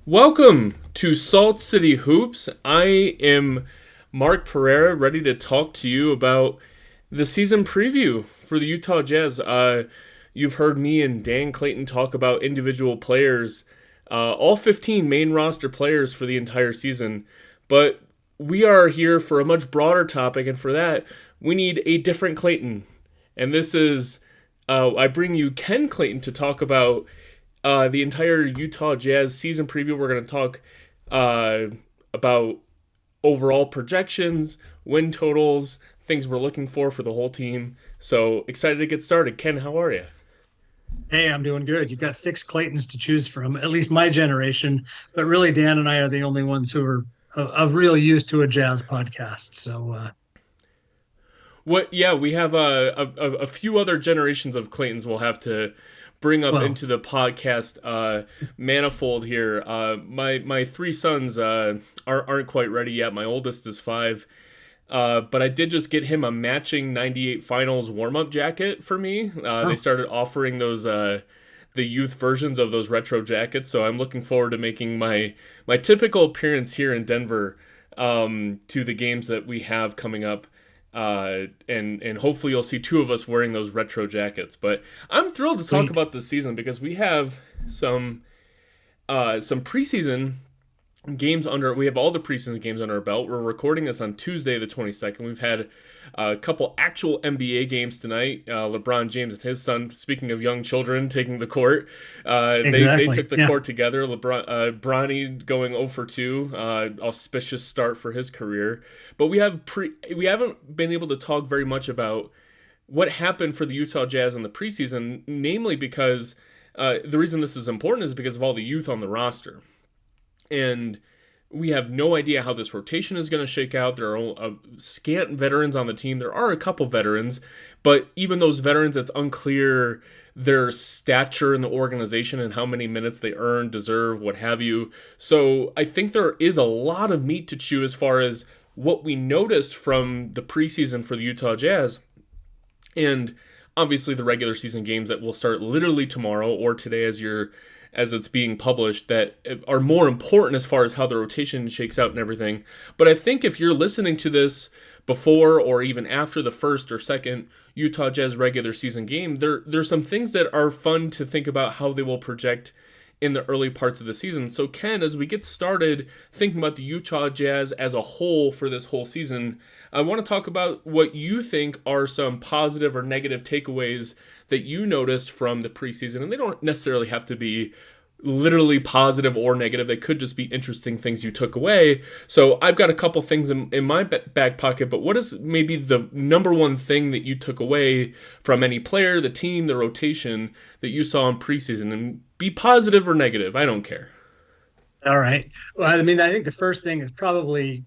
Welcome to Salt City Hoops. I am Mark Pereira, ready to talk to you about the season preview for the Utah Jazz. You've heard me and Dan Clayton talk about individual players, all 15 main roster players for the entire season, but we are here for a much broader topic, and for that, we need a different Clayton. And this is, I bring you Ken Clayton to talk about the entire Utah Jazz season preview. We're going to talk about overall projections, win totals, things we're looking for the whole team. So excited to get started. Ken, how are you? Hey, I'm doing good. You've got six Claytons to choose from, at least my generation. But really, Dan and I are the only ones who are of real use to a jazz podcast. What? Yeah, we have a few other generations of Claytons we'll have to bring up Well, into the podcast manifold here. My three sons aren't quite ready yet. My oldest is 5. But I did just get him a matching 98 finals warm up jacket for me. They oh, started offering those the youth versions of those retro jackets, so I'm looking forward to making my typical appearance here in Denver to the games that we have coming up. And hopefully you'll see two of us wearing those retro jackets. But I'm thrilled to talk sweet. about this season because we have some preseason games under. We have all the preseason games under our belt. We're recording this on Tuesday the 22nd. We've had a couple actual NBA games tonight. LeBron James and his son, speaking of young children taking the court, they Exactly. took the Yeah. court together. Bronny going 0 for 2, auspicious start for his career. But we haven't been able to talk very much about what happened for the Utah Jazz in the preseason, namely because the reason this is important is because of all the youth on the roster. And we have no idea how this rotation is going to shake out. There are scant veterans on the team. There are a couple veterans, but even those veterans, it's unclear their stature in the organization and how many minutes they earn, deserve, what have you. So I think there is a lot of meat to chew as far as what we noticed from the preseason for the Utah Jazz. And obviously the regular season games that will start literally tomorrow or today as it's being published that are more important as far as how the rotation shakes out and everything. But I think if you're listening to this before or even after the first or second Utah Jazz regular season game, there's some things that are fun to think about how they will project in the early parts of the season. So Ken, as we get started thinking about the Utah Jazz as a whole for this whole season, I want to talk about what you think are some positive or negative takeaways that you noticed from the preseason. And they don't necessarily have to be literally positive or negative. They could just be interesting things you took away. So I've got a couple things in my back pocket, but what is maybe the number one thing that you took away from any player, the team, the rotation that you saw in preseason? And be positive or negative, I don't care. All right. Well, I mean, I think the first thing is probably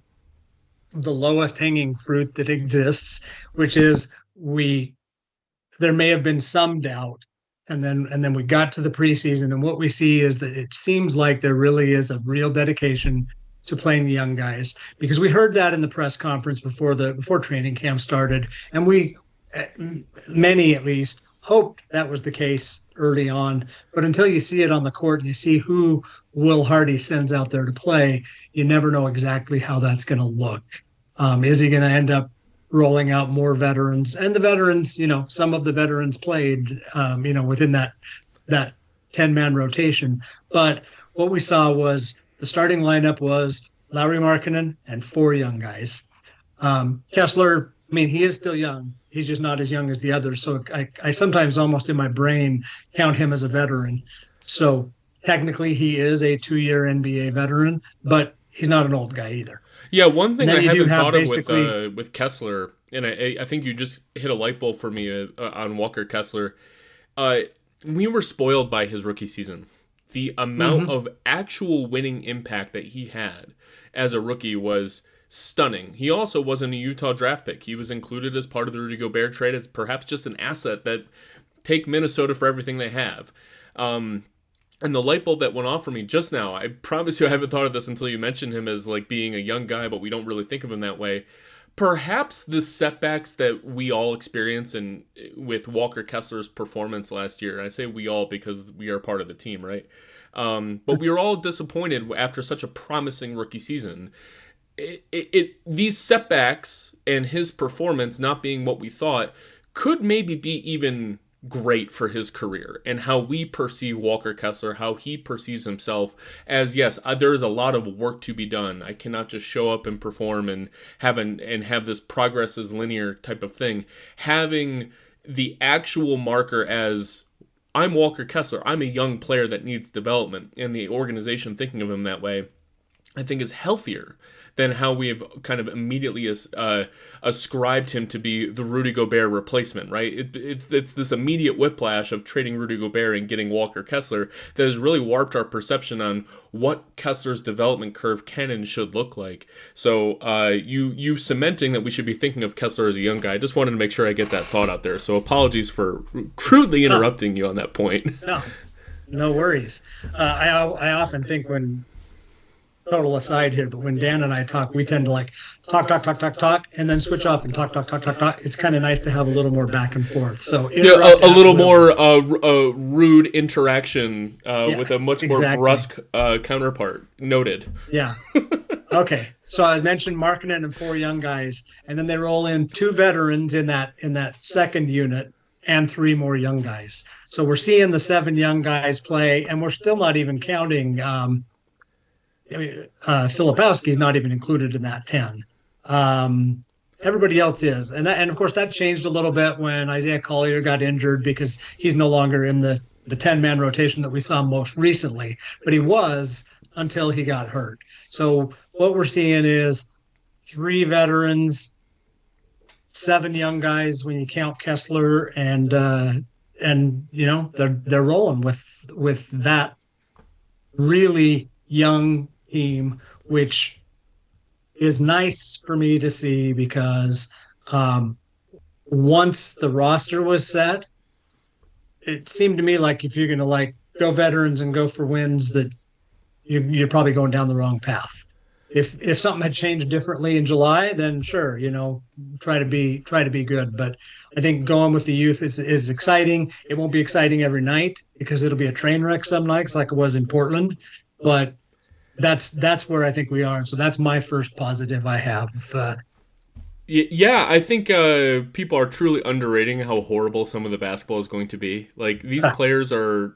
the lowest hanging fruit that exists, which is we there may have been some doubt, and then we got to the preseason, and what we see is that it seems like there really is a real dedication to playing the young guys, because we heard that in the press conference before training camp started, and we, many at least, hoped that was the case early on. But until you see it on the court and you see who Will Hardy sends out there to play, you never know exactly how that's going to look. Is he going to end up rolling out more veterans? And the veterans, some of the veterans played, within that 10-man rotation. But what we saw was the starting lineup was Lauri Markkanen and 4 young guys. Kessler, I mean, he is still young. He's just not as young as the others. So I sometimes almost in my brain count him as a veteran. So technically he is a 2-year NBA veteran, but he's not an old guy either. Yeah, one And thing I then you do haven't have thought of basically, with Kessler, and I think you just hit a light bulb for me on Walker Kessler. Uh, we were spoiled by his rookie season. The amount mhm, of actual winning impact that he had as a rookie was stunning. He also wasn't a Utah draft pick. He was included as part of the Rudy Gobert trade as perhaps just an asset that take Minnesota for everything they have. Um, and the light bulb that went off for me just now, I promise you I haven't thought of this until you mentioned him as like being a young guy, but we don't really think of him that way. perhaps the setbacks that we all experience with Walker Kessler's performance last year. I say we all because we are part of the team, right? But we were all disappointed after such a promising rookie season. These setbacks and his performance not being what we thought could maybe be even great for his career and how we perceive Walker Kessler, how he perceives himself as, yes, there is a lot of work to be done. I cannot just show up and perform and have this progress as linear type of thing. Having the actual marker as, I'm Walker Kessler, I'm a young player that needs development, and the organization thinking of him that way, I think is healthier than how we have kind of immediately ascribed him to be the Rudy Gobert replacement, right? It's this immediate whiplash of trading Rudy Gobert and getting Walker Kessler that has really warped our perception on what Kessler's development curve can and should look like. So you cementing that we should be thinking of Kessler as a young guy, I just wanted to make sure I get that thought out there. So apologies for crudely interrupting you on that point. No worries. I often think when, total aside here, but when Dan and I talk, we tend to like talk, and then switch off and talk. It's kind of nice to have a little more back and forth. So a little more rude interaction with a much more brusque counterpart. Noted. Yeah. Okay. So I mentioned Markkanen and 4 young guys, and then they roll in 2 veterans in that second unit and 3 more young guys. So we're seeing the 7 young guys play, and we're still not even counting. Filipowski's not even included in that 10. Everybody else is, and of course that changed a little bit when Isaiah Collier got injured because he's no longer in the 10-man rotation that we saw most recently, but he was until he got hurt. So what we're seeing is 3 veterans, 7 young guys when you count Kessler, and they're rolling with that really young team, which is nice for me to see because once the roster was set, it seemed to me like if you're going to go veterans and go for wins, that you're probably going down the wrong path. If something had changed differently in July, then sure, try to be good. But I think going with the youth is exciting. It won't be exciting every night because it'll be a train wreck some nights like it was in Portland. But that's where I think we are. So that's my first positive I have. Yeah, I think people are truly underrating how horrible some of the basketball is going to be. Like, these players are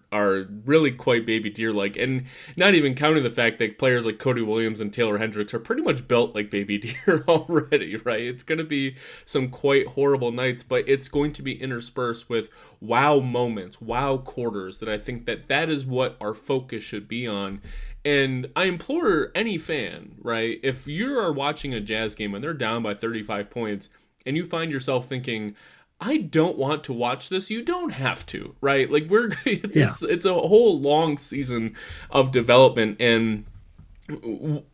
really quite baby deer-like, and not even counting the fact that players like Cody Williams and Taylor Hendricks are pretty much built like baby deer already, right? It's going to be some quite horrible nights, but it's going to be interspersed with wow moments, wow quarters, that I think that is what our focus should be on. And I implore any fan, right, if you are watching a Jazz game and they're down by 35 points and you find yourself thinking, I don't want to watch this, you don't have to, right? Like, it's a whole long season of development, and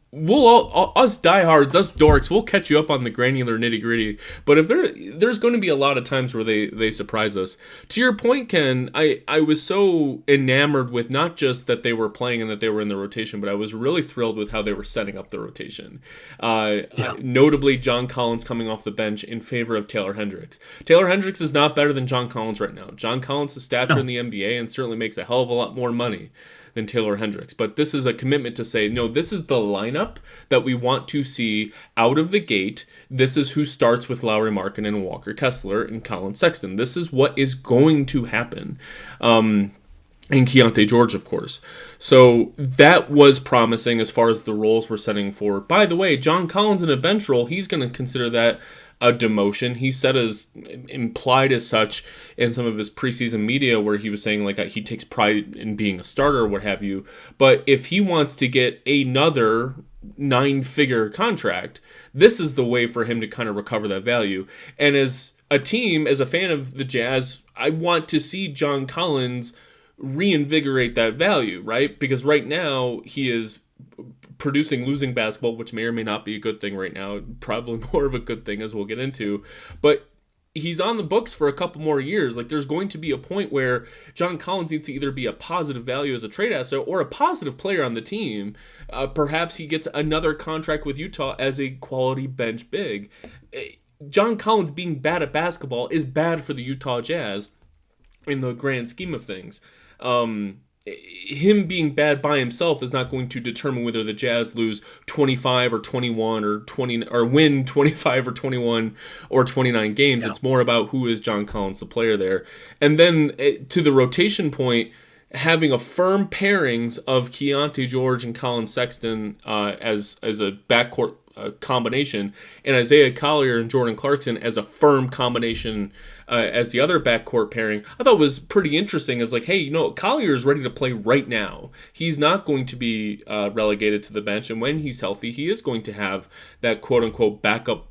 we'll all, us diehards, us dorks, we'll catch you up on the granular nitty gritty. But if there's going to be a lot of times where they surprise us. To your point, Ken, I was so enamored with not just that they were playing and that they were in the rotation, but I was really thrilled with how they were setting up the rotation. Notably, John Collins coming off the bench in favor of Taylor Hendricks. Taylor Hendricks is not better than John Collins right now. John Collins has stature in the NBA and certainly makes a hell of a lot more money than Taylor Hendricks. But this is a commitment to say, no, this is the lineup that we want to see out of the gate. This is who starts with Lauri Markkanen and Walker Kessler and Colin Sexton. This is what is going to happen. And Keontae George, of course. So that was promising as far as the roles we're setting for. By the way, John Collins in a bench role, he's going to consider that a demotion. He said as implied as such in some of his preseason media where he was saying like he takes pride in being a starter or what have you. But if he wants to get another 9-figure contract, this is the way for him to kind of recover that value. And as a team, as a fan of the Jazz, I want to see John Collins reinvigorate that value, right? Because right now he is producing losing basketball, which may or may not be a good thing right now. Probably more of a good thing, as we'll get into. But he's on the books for a couple more years. Like, there's going to be a point where John Collins needs to either be a positive value as a trade asset or a positive player on the team. Perhaps he gets another contract with Utah as a quality bench big. John Collins being bad at basketball is bad for the Utah Jazz in the grand scheme of things. Him being bad by himself is not going to determine whether the Jazz lose 25 or 21 or 20 or win 25 or 21 or 29 games. Yeah. It's more about who is John Collins, the player there. And then to the rotation point, having a firm pairings of Keontae George and Colin Sexton as a backcourt combination, and Isaiah Collier and Jordan Clarkson as a firm combination as the other backcourt pairing, I thought was pretty interesting. As like, hey, Collier is ready to play right now. He's not going to be relegated to the bench, and when he's healthy, he is going to have that quote-unquote backup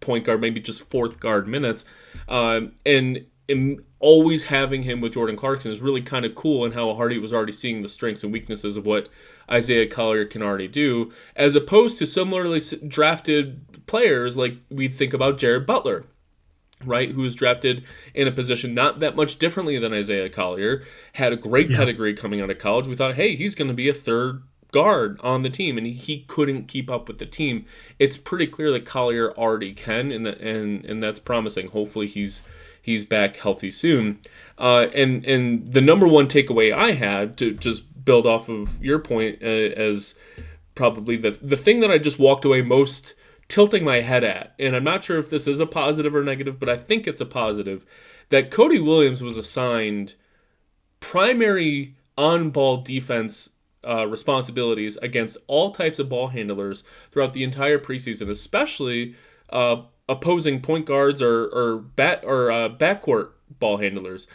point guard, maybe just fourth guard minutes. And always having him with Jordan Clarkson is really kind of cool, and how Hardy was already seeing the strengths and weaknesses of what Isaiah Collier can already do, as opposed to similarly drafted players like we think about Jared Butler, right, who was drafted in a position not that much differently than Isaiah Collier, had a great pedigree coming out of college. We thought, hey, he's going to be a third guard on the team, and he couldn't keep up with the team. It's pretty clear that Collier already can, and that's promising. Hopefully he's back healthy soon. And the number one takeaway I had, to just build off of your point, as probably the thing that I just walked away most tilting my head at, and I'm not sure if this is a positive or negative, but I think it's a positive, that Cody Williams was assigned primary on-ball defense responsibilities against all types of ball handlers throughout the entire preseason, especially opposing point guards or backcourt ball handlers.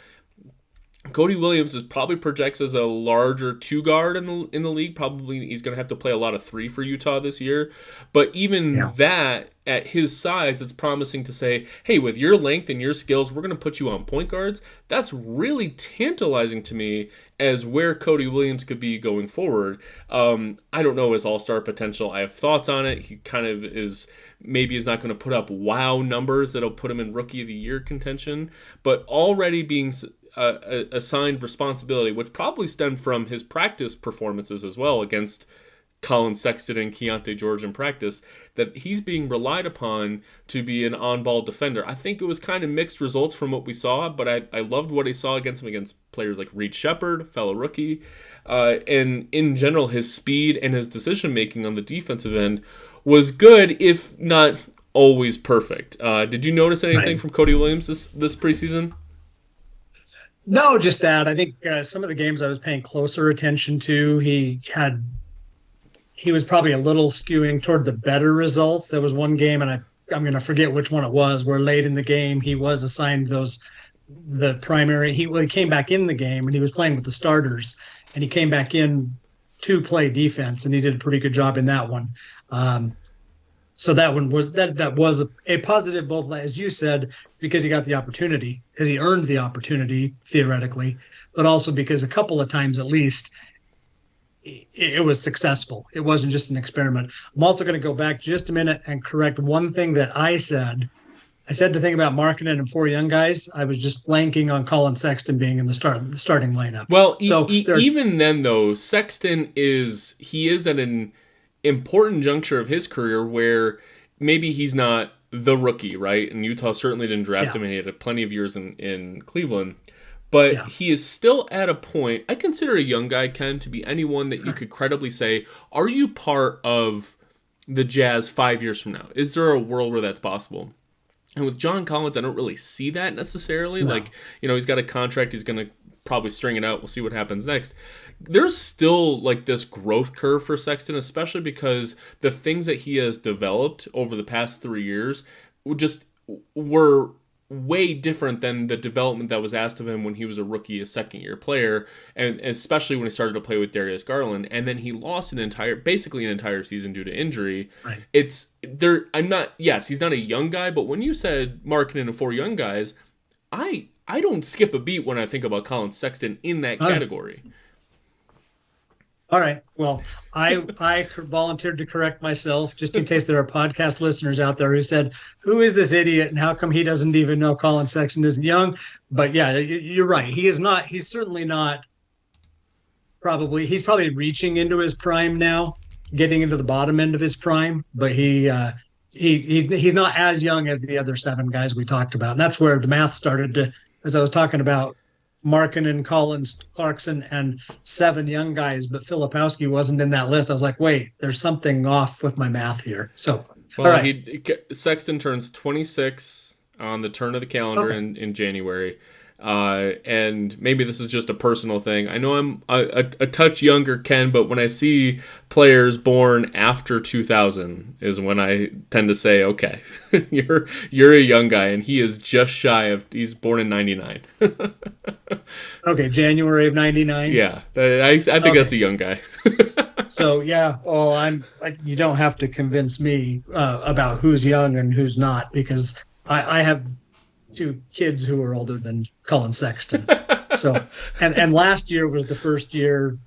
Cody Williams probably projects as a larger two guard in the league. Probably he's going to have to play a lot of three for Utah this year. But even that, at his size, it's promising to say, hey, with your length and your skills, we're going to put you on point guards. That's really tantalizing to me as where Cody Williams could be going forward. I don't know his all-star potential. I have thoughts on it. He kind of is not going to put up wow numbers that'll put him in Rookie of the Year contention, but already being assigned responsibility, which probably stemmed from his practice performances as well against Colin Sexton and Keontae George in practice, that he's being relied upon to be an on-ball defender. I think it was kind of mixed results from what we saw, but I loved what I saw against him against players like Reed Shepherd, fellow rookie, and in general his speed and his decision-making on the defensive end was good, if not always perfect. Did you notice anything from Cody Williams this preseason? No, just that. I think some of the games I was paying closer attention to, he was probably a little skewing toward the better results. There was one game, and I'm going to forget which one it was, where late in the game he was assigned the primary. He came back in the game, and he was playing with the starters, and he came back in to play defense, and he did a pretty good job in that one. So that one was that was a positive, both, as you said, because he got the opportunity, because he earned the opportunity theoretically, but also because a couple of times at least it was successful. It wasn't just an experiment. I'm also going to go back just a minute and correct one thing that I said. I said the thing about Markkanen and four young guys. I was just blanking on Colin Sexton being in the starting lineup. Well, even then, though, Sexton is at an important juncture of his career where maybe he's not the rookie, right? And Utah certainly didn't draft him, and he had plenty of years in Cleveland. But he is still at a point, I consider a young guy, Ken, to be anyone that you could credibly say, are you part of the Jazz 5 years from now? Is there a world where that's possible? And with John Collins, I don't really see that necessarily. No. Like, he's got a contract, he's going to probably string it out. We'll see what happens next. There's still like this growth curve for Sexton, especially because the things that he has developed over the past 3 years just were way different than the development that was asked of him when he was a rookie, a second-year player, and especially when he started to play with Darius Garland, and then he lost basically an entire season due to injury. Right. He's not a young guy, but when you said Markkanen and four young guys, I don't skip a beat when I think about Colin Sexton in that category. All right. Well, I volunteered to correct myself just in case there are podcast listeners out there who said, who is this idiot and how come he doesn't even know Colin Sexton isn't young? But yeah, you're right. He is not. He's certainly not. He's probably reaching into his prime now, getting into the bottom end of his prime. But he he's not as young as the other seven guys we talked about. And that's where the math started to, as I was talking about Markkanen, Collins, Clarkson, and seven young guys, but Filipowski wasn't in that list. I was like, wait, there's something off with my math here. So, all Well, right. he Sexton turns 26 on the turn of the calendar Okay. in January. And maybe this is just a personal thing. I know I'm a touch younger, Ken, but when I see players born after 2000 is when I tend to say, okay, you're a young guy, and he is just shy of, he's born in 99. Okay. January of 99. Yeah, I think that's Okay. a young guy. So yeah, well, you don't have to convince me about who's young and who's not because I have two kids who are older than Colin Sexton. So, and last year was the first year.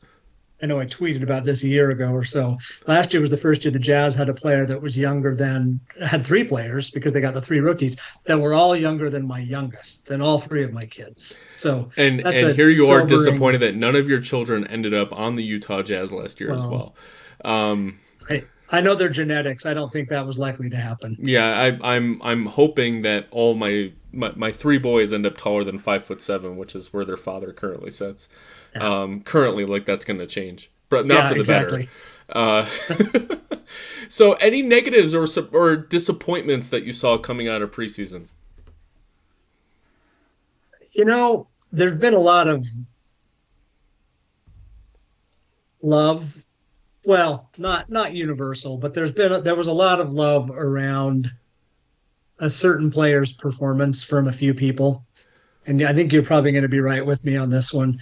I know I tweeted about this a year ago or so. Last year was the first year the Jazz had a player that was younger than had three players because they got the three rookies that were all younger than my youngest, than all three of my kids. So that's And a here you are sobering. disappointed that none of your children ended up on the Utah Jazz last year as Well, well. Um, I know their genetics. I don't think that was likely to happen. yeah, I'm hoping that all my three boys end up taller than 5'7", which is where their father currently sits. Yeah. Currently, like that's going to change, but not Yeah, for the better. exactly. Uh, so, any negatives or disappointments that you saw coming out of preseason? There's been a lot of love. Well, not universal, but there was a lot of love around a certain player's performance from a few people. And I think you're probably going to be right with me on this one.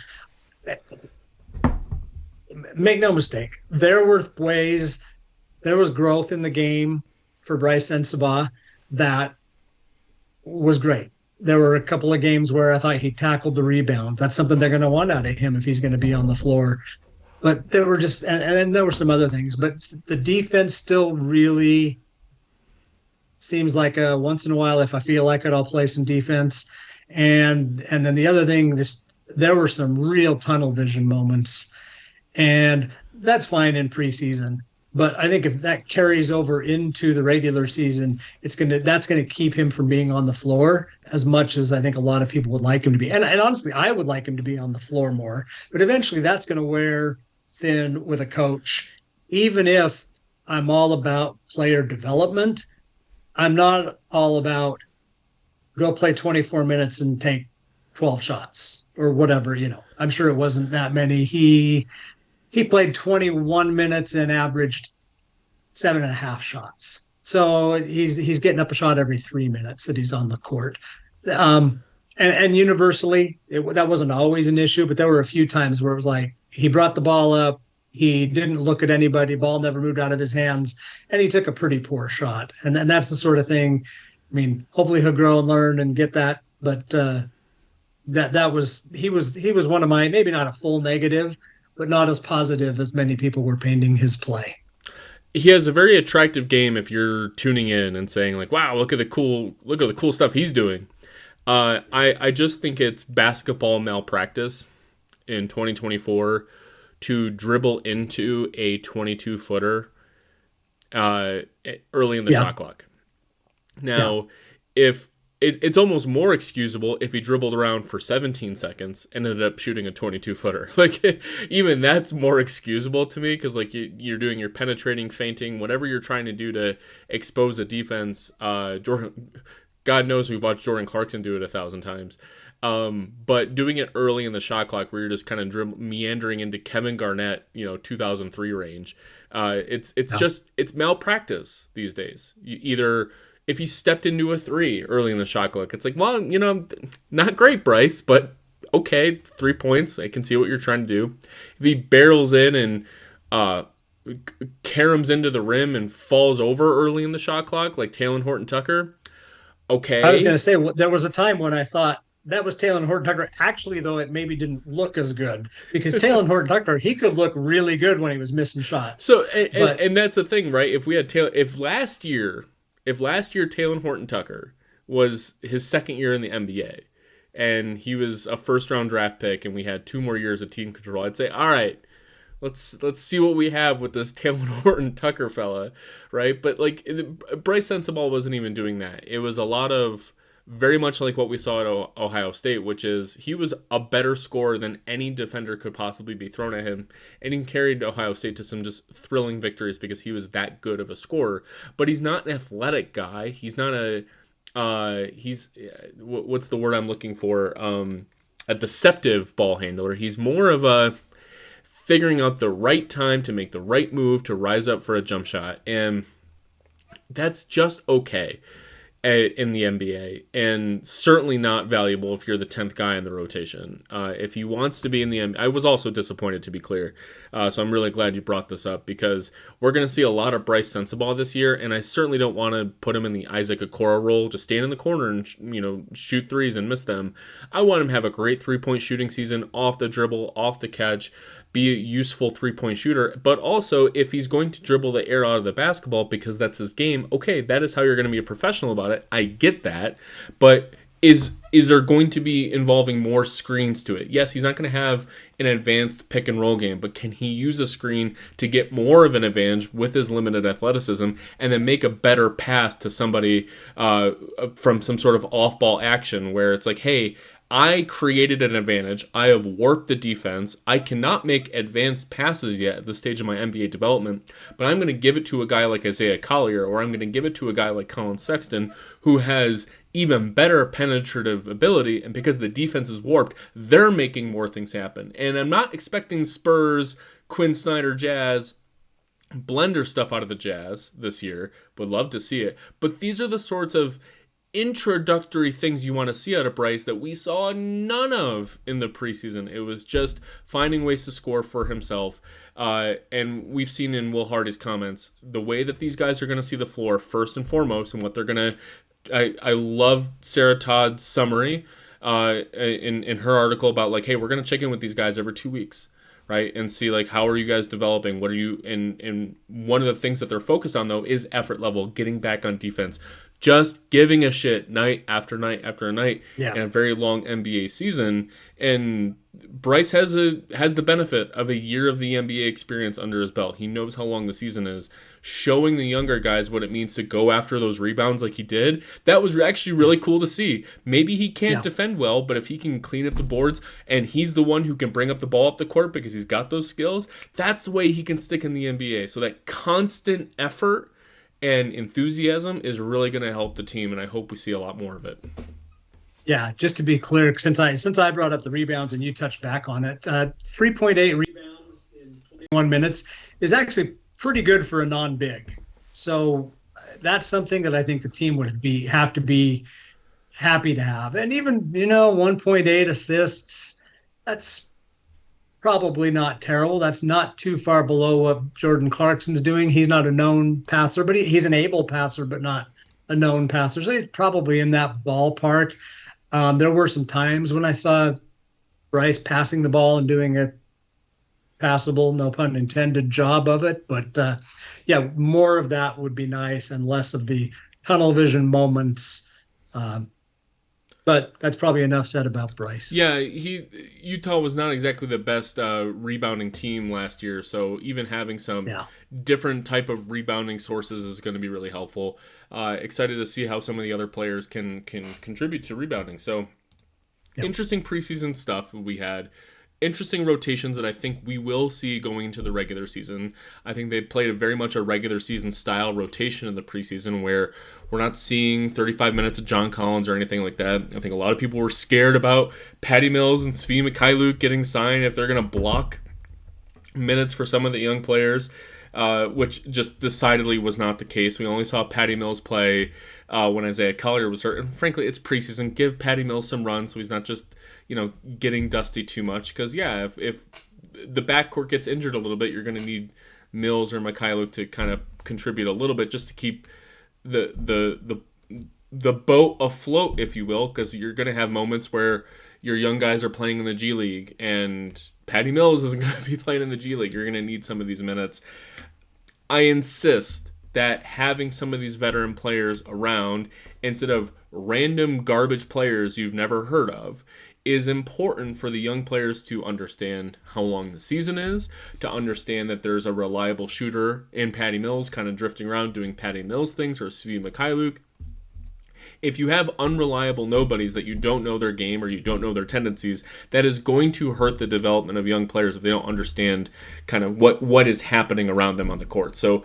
Make no mistake, there was growth in the game for Bryce Sensabaugh that was great. There were a couple of games where I thought he tackled the rebound. That's something they're going to want out of him if he's going to be on the floor. But there were just, and there were some other things, but the defense still really seems like once in a while, if I feel like it, I'll play some defense. And then the other thing, just there were some real tunnel vision moments, and that's fine in preseason. But I think if that carries over into the regular season, that's gonna keep him from being on the floor as much as I think a lot of people would like him to be. And honestly, I would like him to be on the floor more. But eventually, that's going to wear thin with a coach. Even if I'm all about player development, I'm not all about go play 24 minutes and take 12 shots or whatever. I'm sure it wasn't that many. He played 21 minutes and averaged 7.5 shots. So he's getting up a shot every 3 minutes that he's on the court. And universally, that wasn't always an issue, but there were a few times where it was like he brought the ball up, he didn't look at anybody, ball never moved out of his hands, and he took a pretty poor shot. And that's the sort of thing. I mean, hopefully he'll grow and learn and get that. But that was he was one of my, maybe not a full negative, but not as positive as many people were painting his play. He has a very attractive game if you're tuning in and saying like, "Wow, look at the cool stuff he's doing." I just think it's basketball malpractice in 2024 to dribble into a 22 footer early in the Yeah, shot clock. yeah. Now, if it's almost more excusable if he dribbled around for 17 seconds and ended up shooting a 22 footer. Like, even that's more excusable to me because, like, you're doing your penetrating, feinting, whatever you're trying to do to expose a defense. Jordan, God knows we've watched Jordan Clarkson do it 1,000 times. But doing it early in the shot clock where you're just kind of meandering into Kevin Garnett, 2003 range. Yeah. It's malpractice these days. Either if he stepped into a three early in the shot clock, it's like, well, not great, Bryce, but okay, 3 points. I can see what you're trying to do. If he barrels in and caroms into the rim and falls over early in the shot clock, like Talen Horton-Tucker, I was going okay. to say there was a time when I thought that was Taylor Horton Tucker. Actually, though, it maybe didn't look as good because Taylor Horton Tucker, he could look really good when he was missing shots. So But and that's the thing, right? If we had if last year Talen Horton-Tucker was his second year in the NBA and he was a first round draft pick and we had 2 more years of team control, I'd say, all right, let's see what we have with this Taylor Horton Tucker fella, right? But like Bryce Sensabaugh wasn't even doing that. It was a lot of very much like what we saw at Ohio State, which is he was a better scorer than any defender could possibly be thrown at him, and he carried Ohio State to some just thrilling victories because he was that good of a scorer. But he's not an athletic guy. He's not a he's what's the word I'm looking for? A deceptive ball handler. He's more of a figuring out the right time to make the right move to rise up for a jump shot, and that's just okay in the NBA, and certainly not valuable if you're the 10th guy in the rotation. If he wants to be in the NBA, I was also disappointed, to be clear. So I'm really glad you brought this up, because we're going to see a lot of Bryce Sensabaugh this year, and I certainly don't want to put him in the Isaac Okoro role, just stand in the corner and shoot threes and miss them. I want him to have a great three-point shooting season, off the dribble, off the catch, be a useful three-point shooter, but also if he's going to dribble the air out of the basketball because that's his game, okay, that is how you're going to be a professional about it. I get that, but is there going to be involving more screens to it? Yes, he's not going to have an advanced pick and roll game, but can he use a screen to get more of an advantage with his limited athleticism and then make a better pass to somebody from some sort of off-ball action where it's like, hey, I created an advantage. I have worked the defense. I cannot make advanced passes yet at this stage of my NBA development, but I'm going to give it to a guy like Isaiah Collier, or I'm going to give it to a guy like Colin Sexton, who has even better penetrative ability, and because the defense is warped, they're making more things happen. And I'm not expecting Spurs, Quinn Snyder Jazz, blender stuff out of the Jazz this year. Would love to see it. But these are the sorts of introductory things you want to see out of Bryce that we saw none of in the preseason. It was just finding ways to score for himself. And we've seen in Will Hardy's comments the way that these guys are going to see the floor first and foremost, and what they're going to. I love Sarah Todd's summary in her article about like, hey, we're going to check in with these guys every 2 weeks. Right, and see like how are you guys developing? What are you? And one of the things that they're focused on though is effort level, getting back on defense, just giving a shit night after night after night in a very long NBA season. And Bryce has the benefit of a year of the NBA experience under his belt. He knows how long the season is. Showing the younger guys what it means to go after those rebounds like he did, that was actually really cool to see. Maybe he can't defend well, but if he can clean up the boards and he's the one who can bring up the ball up the court because he's got those skills, that's the way he can stick in the NBA. So that constant effort and enthusiasm is really going to help the team, and I hope we see a lot more of it. Yeah, just to be clear, since I brought up the rebounds and you touched back on it, 3.8 rebounds in 21 minutes is actually pretty good for a non-big. So that's something that I think the team would have to be happy to have. And even 1.8 assists, that's probably not terrible. That's not too far below what Jordan Clarkson's doing. He's not a known passer, but he's an able passer, but not a known passer. So he's probably in that ballpark. There were some times when I saw Bryce passing the ball and doing a passable, no pun intended, job of it. But more of that would be nice and less of the tunnel vision moments. But that's probably enough said about Bryce. Yeah, Utah was not exactly the best rebounding team last year, so even having some different type of rebounding sources is going to be really helpful. Excited to see how some of the other players can contribute to rebounding. So interesting preseason stuff we had. Interesting rotations that I think we will see going into the regular season. I think they played very much a regular season style rotation in the preseason where we're not seeing 35 minutes of John Collins or anything like that. I think a lot of people were scared about Patty Mills and Svi Mikhailuk getting signed if they're going to block minutes for some of the young players, which just decidedly was not the case. We only saw Patty Mills play when Isaiah Collier was hurt. And frankly, it's preseason. Give Patty Mills some run so he's not just getting dusty too much. Because, if the backcourt gets injured a little bit, you're going to need Mills or Mikhailuk to kind of contribute a little bit just to keep the boat afloat, if you will, because you're going to have moments where your young guys are playing in the G League and Patty Mills isn't going to be playing in the G League. You're going to need some of these minutes. I insist that having some of these veteran players around instead of random garbage players you've never heard of is important for the young players to understand how long the season is, to understand that there's a reliable shooter in Patty Mills kind of drifting around doing Patty Mills things, or Svi Mikhailuk. If you have unreliable nobodies that you don't know their game or you don't know their tendencies, that is going to hurt the development of young players if they don't understand kind of what is happening around them on the court. So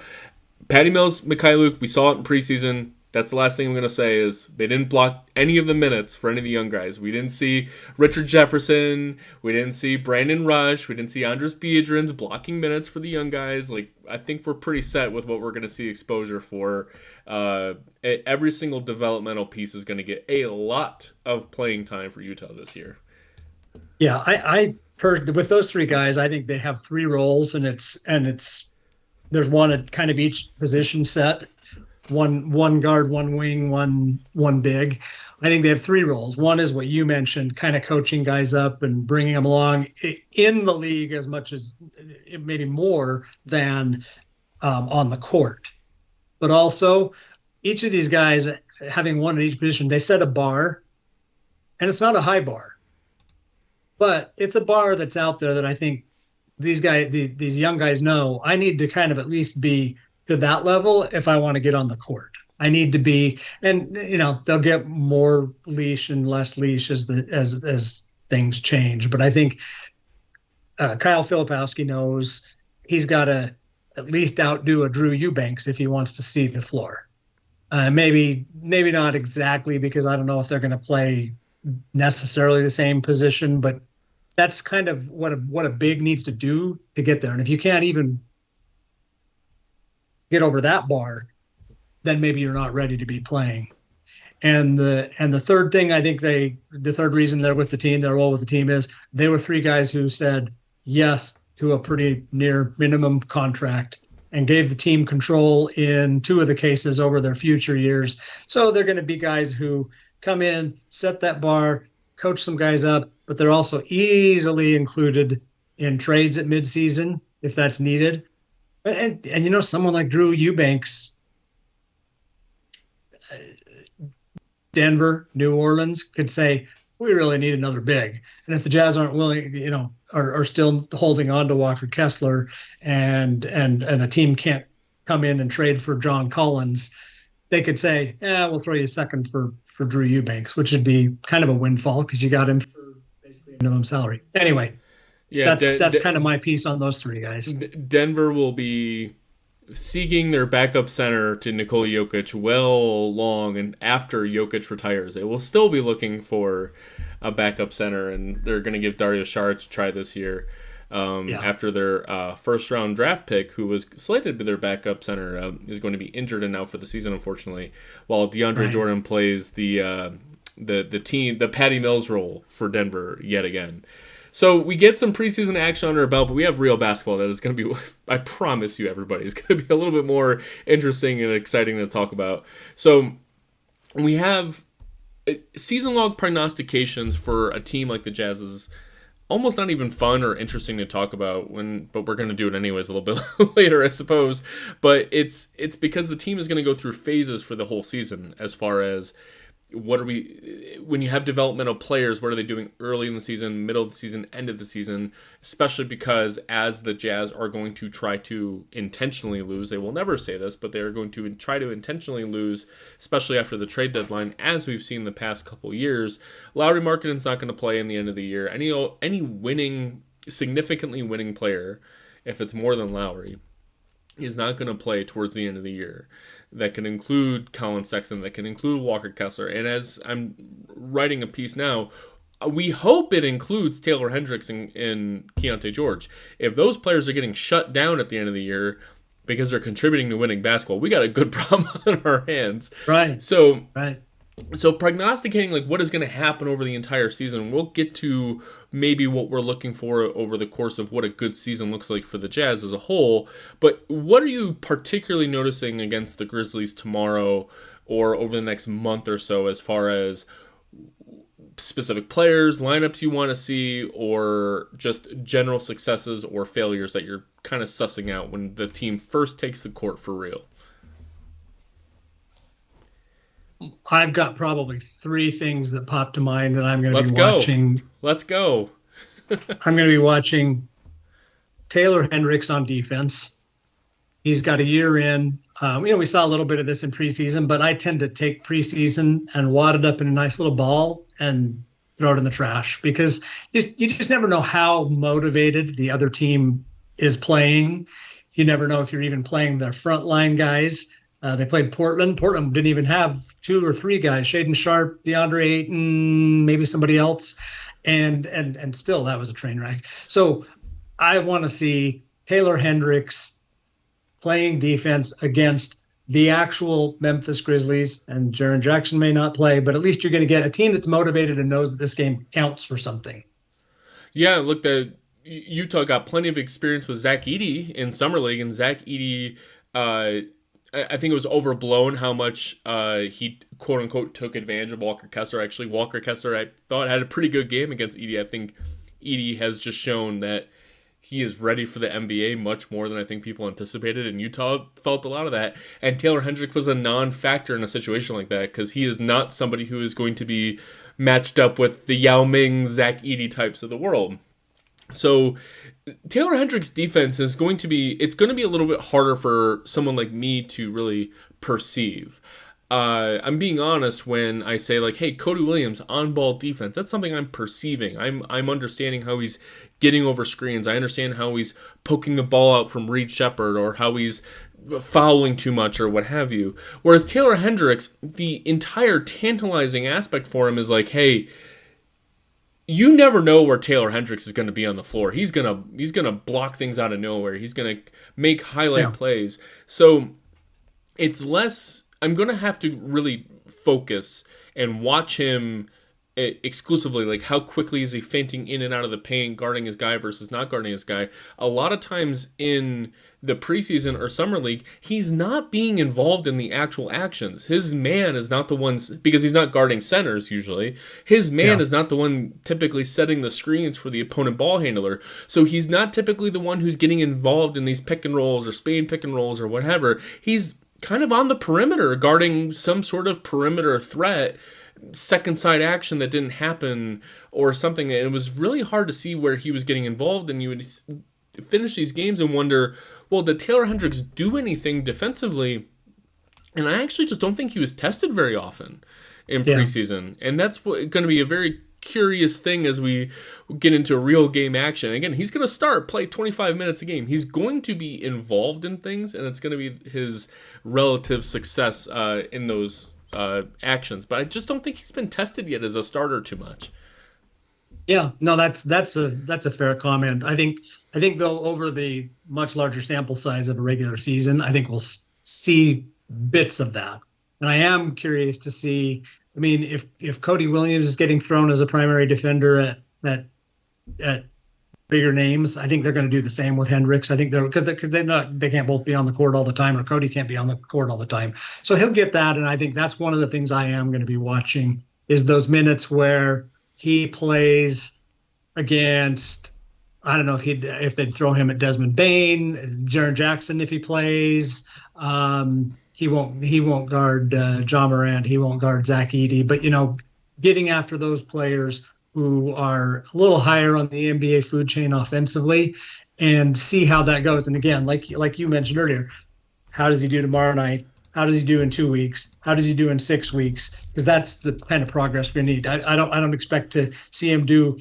Patty Mills, Mikhailuk, we saw it in preseason. That's the last thing I'm going to say is they didn't block any of the minutes for any of the young guys. We didn't see Richard Jefferson. We didn't see Brandon Rush. We didn't see Andres Biedrins blocking minutes for the young guys. Like, I think we're pretty set with what we're going to see exposure for. Every single developmental piece is going to get a lot of playing time for Utah this year. Yeah, I heard with those three guys, I think they have three roles, and there's one at kind of each position set. One guard, one wing, one big. I think they have three roles. One is what you mentioned, kind of coaching guys up and bringing them along in the league as much as maybe more than on the court. But also, each of these guys having one at each position, they set a bar, and it's not a high bar, but it's a bar that's out there that I think these young guys know I need to kind of at least be to that level if I want to get on the court. I need to be, and they'll get more leash and less leash as things change. But I think Kyle Filipowski knows he's got to at least outdo a Drew Eubanks if he wants to see the floor. Maybe not exactly, because I don't know if they're going to play necessarily the same position, but that's kind of what a big needs to do to get there. And if you can't even get over that bar, then maybe you're not ready to be playing. And the third thing, I think the third reason they're with the team, their role with the team, is they were three guys who said yes to a pretty near minimum contract and gave the team control in two of the cases over their future years. So they're going to be guys who come in, set that bar, coach some guys up, but they're also easily included in trades at midseason if that's needed. And someone like Drew Eubanks, Denver, New Orleans could say, we really need another big. And if the Jazz aren't willing, are still holding on to Walker Kessler, and a team can't come in and trade for John Collins, they could say, we'll throw you a second for Drew Eubanks, which would be kind of a windfall because you got him for basically minimum salary. Anyway, yeah, that's kind of my piece on those three guys. Denver will be seeking their backup center to Nikola Jokic well long and after Jokic retires. They will still be looking for a backup center, and they're going to give Dario Saric a try this year after their first-round draft pick, who was slated to be their backup center, is going to be injured and out for the season, unfortunately, while DeAndre Jordan plays the Patty Mills role for Denver yet again. So we get some preseason action under our belt, but we have real basketball that is going to be, I promise you, everybody, is going to be a little bit more interesting and exciting to talk about. So we have season long prognostications for a team like the Jazz is almost not even fun or interesting to talk about, but we're going to do it anyways a little bit later, I suppose. But it's because the team is going to go through phases for the whole season as far as when you have developmental players, what are they doing early in the season, middle of the season, end of the season, especially because as the Jazz are going to try to intentionally lose, they will never say this, but they are going to try to intentionally lose, especially after the trade deadline, as we've seen the past couple years. Lauri Markkanen's not going to play in the end of the year. Any significantly winning player, if it's more than Lauri, is not going to play towards the end of the year. That can include Colin Sexton, that can include Walker Kessler. And as I'm writing a piece now, we hope it includes Taylor Hendricks and Keontae George. If those players are getting shut down at the end of the year because they're contributing to winning basketball, we got a good problem on our hands. Right. So prognosticating like what is going to happen over the entire season, we'll get to maybe what we're looking for over the course of what a good season looks like for the Jazz as a whole. But what are you particularly noticing against the Grizzlies tomorrow or over the next month or so as far as specific players, lineups you want to see, or just general successes or failures that you're kind of sussing out when the team first takes the court for real? I've got probably three things that pop to mind that I'm going to be Let's go. watching. Let's go. I'm going to be watching Taylor Hendricks on defense. He's got a year in. We saw a little bit of this in preseason, but I tend to take preseason and wad it up in a nice little ball and throw it in the trash because you just never know how motivated the other team is playing. You never know if you're even playing their frontline guys. They played Portland. Portland didn't even have two or three guys: Shaden Sharp, DeAndre Ayton, maybe somebody else, and still that was a train wreck. So I want to see Taylor Hendricks playing defense against the actual Memphis Grizzlies, and Jaren Jackson may not play, but at least you're going to get a team that's motivated and knows that this game counts for something. Yeah, look, the Utah got plenty of experience with Zach Edey in summer league, and Zach Edey, I think it was overblown how much he quote unquote took advantage of Walker Kessler. Actually, Walker Kessler I thought had a pretty good game against Edey. I think Edey has just shown that he is ready for the NBA much more than I think people anticipated, and Utah felt a lot of that. And Taylor Hendricks was a non-factor in a situation like that because he is not somebody who is going to be matched up with the Yao Ming, Zach Edey types of the world. So Taylor Hendricks' defense is going to be a little bit harder for someone like me to really perceive. I'm being honest when I say like, hey, Cody Williams on ball defense. That's something I'm perceiving. I'm understanding how he's getting over screens. I understand how he's poking the ball out from Reed Shepard or how he's fouling too much or what have you. Whereas Taylor Hendricks, the entire tantalizing aspect for him is like, hey, you never know where Taylor Hendricks is going to be on the floor. He's gonna block things out of nowhere. He's gonna make highlight plays. So it's less. I'm gonna have to really focus and watch him exclusively. Like how quickly is he feinting in and out of the paint, guarding his guy versus not guarding his guy. A lot of times in the preseason or summer league, he's not being involved in the actual actions. His man is not the ones, because he's not guarding centers usually. His man is not the one typically setting the screens for the opponent ball handler. So he's not typically the one who's getting involved in these pick and rolls or Spain pick and rolls or whatever. He's kind of on the perimeter guarding some sort of perimeter threat, second side action that didn't happen or something. And it was really hard to see where he was getting involved, and you would finish these games and wonder, well, did Taylor Hendricks do anything defensively? And I actually just don't think he was tested very often in preseason. And that's going to be a very curious thing as we get into real game action. Again, he's going to play 25 minutes a game. He's going to be involved in things, and it's going to be his relative success in those actions. But I just don't think he's been tested yet as a starter too much. Yeah, no, that's a fair comment. I think though, over the much larger sample size of a regular season, I think we'll see bits of that. And I am curious to see. I mean, if Cody Williams is getting thrown as a primary defender at bigger names, I think they're going to do the same with Hendricks. I think they can't both be on the court all the time, or Cody can't be on the court all the time. So he'll get that, and I think that's one of the things I am going to be watching is those minutes where he plays against, I don't know if they'd throw him at Desmond Bane, Jaren Jackson if he plays. He won't guard John Morant. He won't guard Zach Edey. But getting after those players who are a little higher on the NBA food chain offensively, and see how that goes. And again, like you mentioned earlier, how does he do tomorrow night? How does he do in 2 weeks? How does he do in 6 weeks? Because that's the kind of progress we need. I don't expect to see him do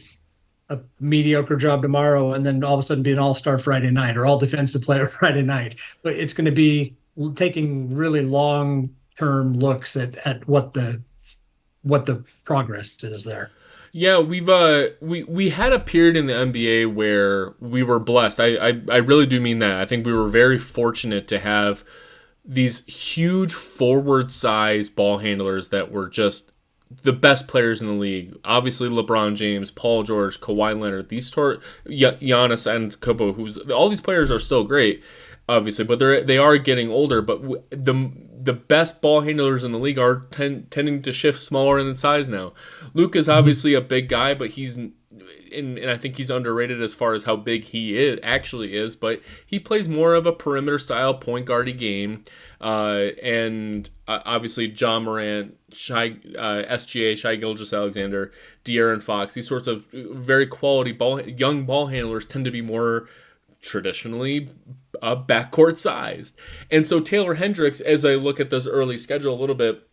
a mediocre job tomorrow and then all of a sudden be an all-star Friday night or all defensive player Friday night. But it's going to be taking really long-term looks at what the progress is there. Yeah, we had a period in the NBA where we were blessed. I really do mean that. I think we were very fortunate to have these huge forward size ball handlers that were just the best players in the league. Obviously LeBron James, Paul George, Kawhi Leonard, Giannis Antetokounmpo, all these players are still great, obviously, but they are getting older. But the best ball handlers in the league are tending to shift smaller in size now. Luke is obviously a big guy, but he's and I think he's underrated as far as how big he actually is, but he plays more of a perimeter style point guardy game. And obviously John Morant, SGA, Shai Gilgeous-Alexander, De'Aaron Fox, these sorts of very quality young ball handlers tend to be more traditionally backcourt sized. And so Taylor Hendricks, as I look at this early schedule a little bit,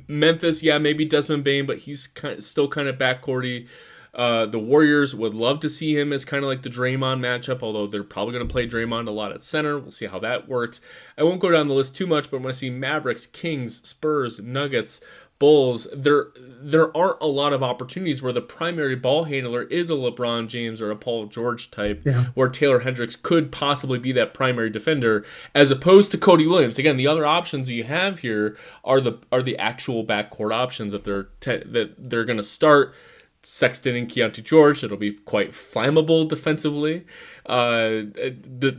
Memphis, yeah, maybe Desmond Bane, but he's still kind of backcourty. The Warriors would love to see him as kind of like the Draymond matchup, although they're probably going to play Draymond a lot at center. We'll see how that works. I won't go down the list too much, but when I see Mavericks, Kings, Spurs, Nuggets, Bulls, there aren't a lot of opportunities where the primary ball handler is a LeBron James or a Paul George type, where Taylor Hendricks could possibly be that primary defender, as opposed to Cody Williams. Again, the other options you have here are the actual backcourt options that they're going to start. Sexton and Keontae George. It'll be quite flammable defensively,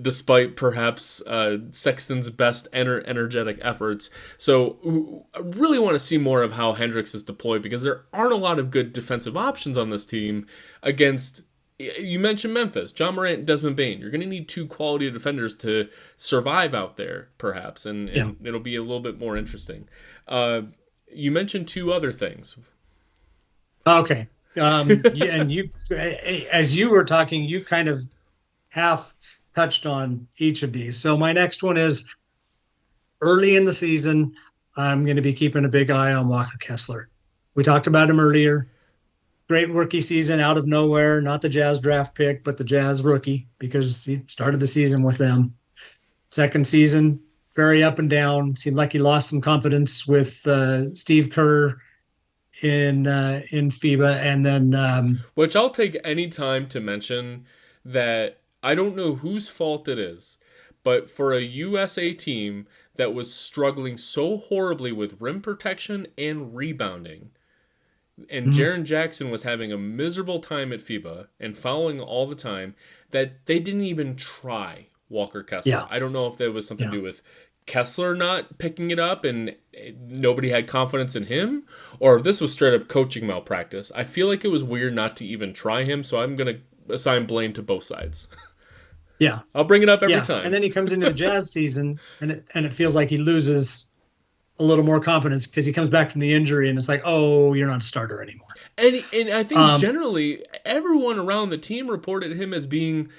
despite perhaps Sexton's best energetic efforts. So I really want to see more of how Hendricks is deployed, because there aren't a lot of good defensive options on this team against. You mentioned Memphis, John Morant and Desmond Bane. You're going to need two quality defenders to survive out there, perhaps, and it'll be a little bit more interesting. You mentioned two other things. Okay. And you, as you were talking, you kind of half touched on each of these. So my next one is early in the season, I'm going to be keeping a big eye on Walker Kessler. We talked about him earlier. Great rookie season out of nowhere, not the Jazz draft pick, but the Jazz rookie, because he started the season with them. Second season, very up and down. Seemed like he lost some confidence with Steve Kerr in FIBA, and then which I'll take any time to mention that I don't know whose fault it is, but for a USA team that was struggling so horribly with rim protection and rebounding, and Jaren Jackson was having a miserable time at FIBA and fouling all the time, that they didn't even try Walker Kessler. Yeah. I don't know if there was something to do with Kessler not picking it up and nobody had confidence in him, or if this was straight up coaching malpractice. I feel like it was weird not to even try him, so I'm going to assign blame to both sides. Yeah. I'll bring it up every time. And then he comes into the Jazz season, and it feels like he loses a little more confidence because he comes back from the injury, and it's like, oh, you're not a starter anymore. And I think generally everyone around the team reported him as being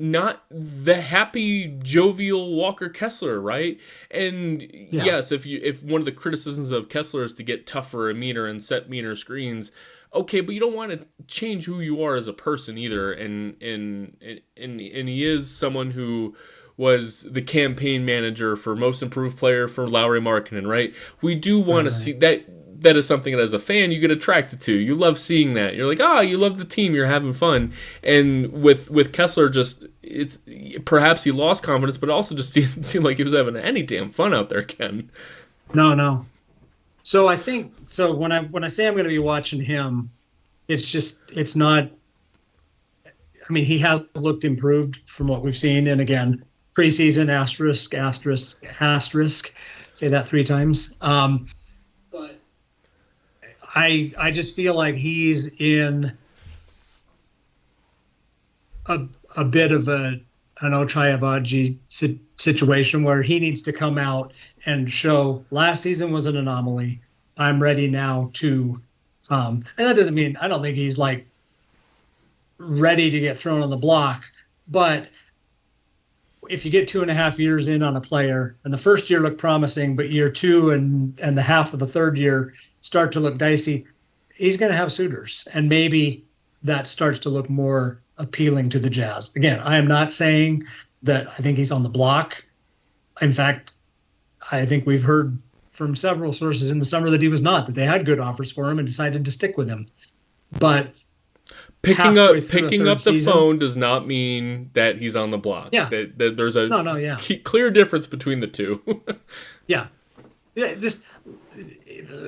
not the happy, jovial Walker Kessler, right? And yes, if one of the criticisms of Kessler is to get tougher and meaner and set meaner screens, okay, but you don't want to change who you are as a person either. And he is someone who was the campaign manager for Most Improved Player for Lauri Markkanen, right? We do want to see that. That is something that as a fan you get attracted to. You love seeing that. You're like, you love the team. You're having fun. And with Kessler, it's perhaps he lost confidence, but it also just didn't seem like he was having any damn fun out there, Ken. No. So I think when I say I'm going to be watching him, it's not. I mean, he has looked improved from what we've seen, and again, preseason asterisk. Say that 3 times. But I just feel like he's in a bit of an Ochai Agbaji situation where he needs to come out and show last season was an anomaly. I'm ready now to, and that doesn't mean, I don't think he's like ready to get thrown on the block, but if you get 2.5 years in on a player and the first year looked promising, but year 2 and the half of the third year start to look dicey, he's going to have suitors, and maybe that starts to look more appealing to the Jazz. Again, I am not saying that I think he's on the block. In fact, I think we've heard from several sources in the summer that he was not, that they had good offers for him and decided to stick with him. But picking up the phone does not mean that he's on the block. Yeah. There's a clear difference between the two. Yeah. Just,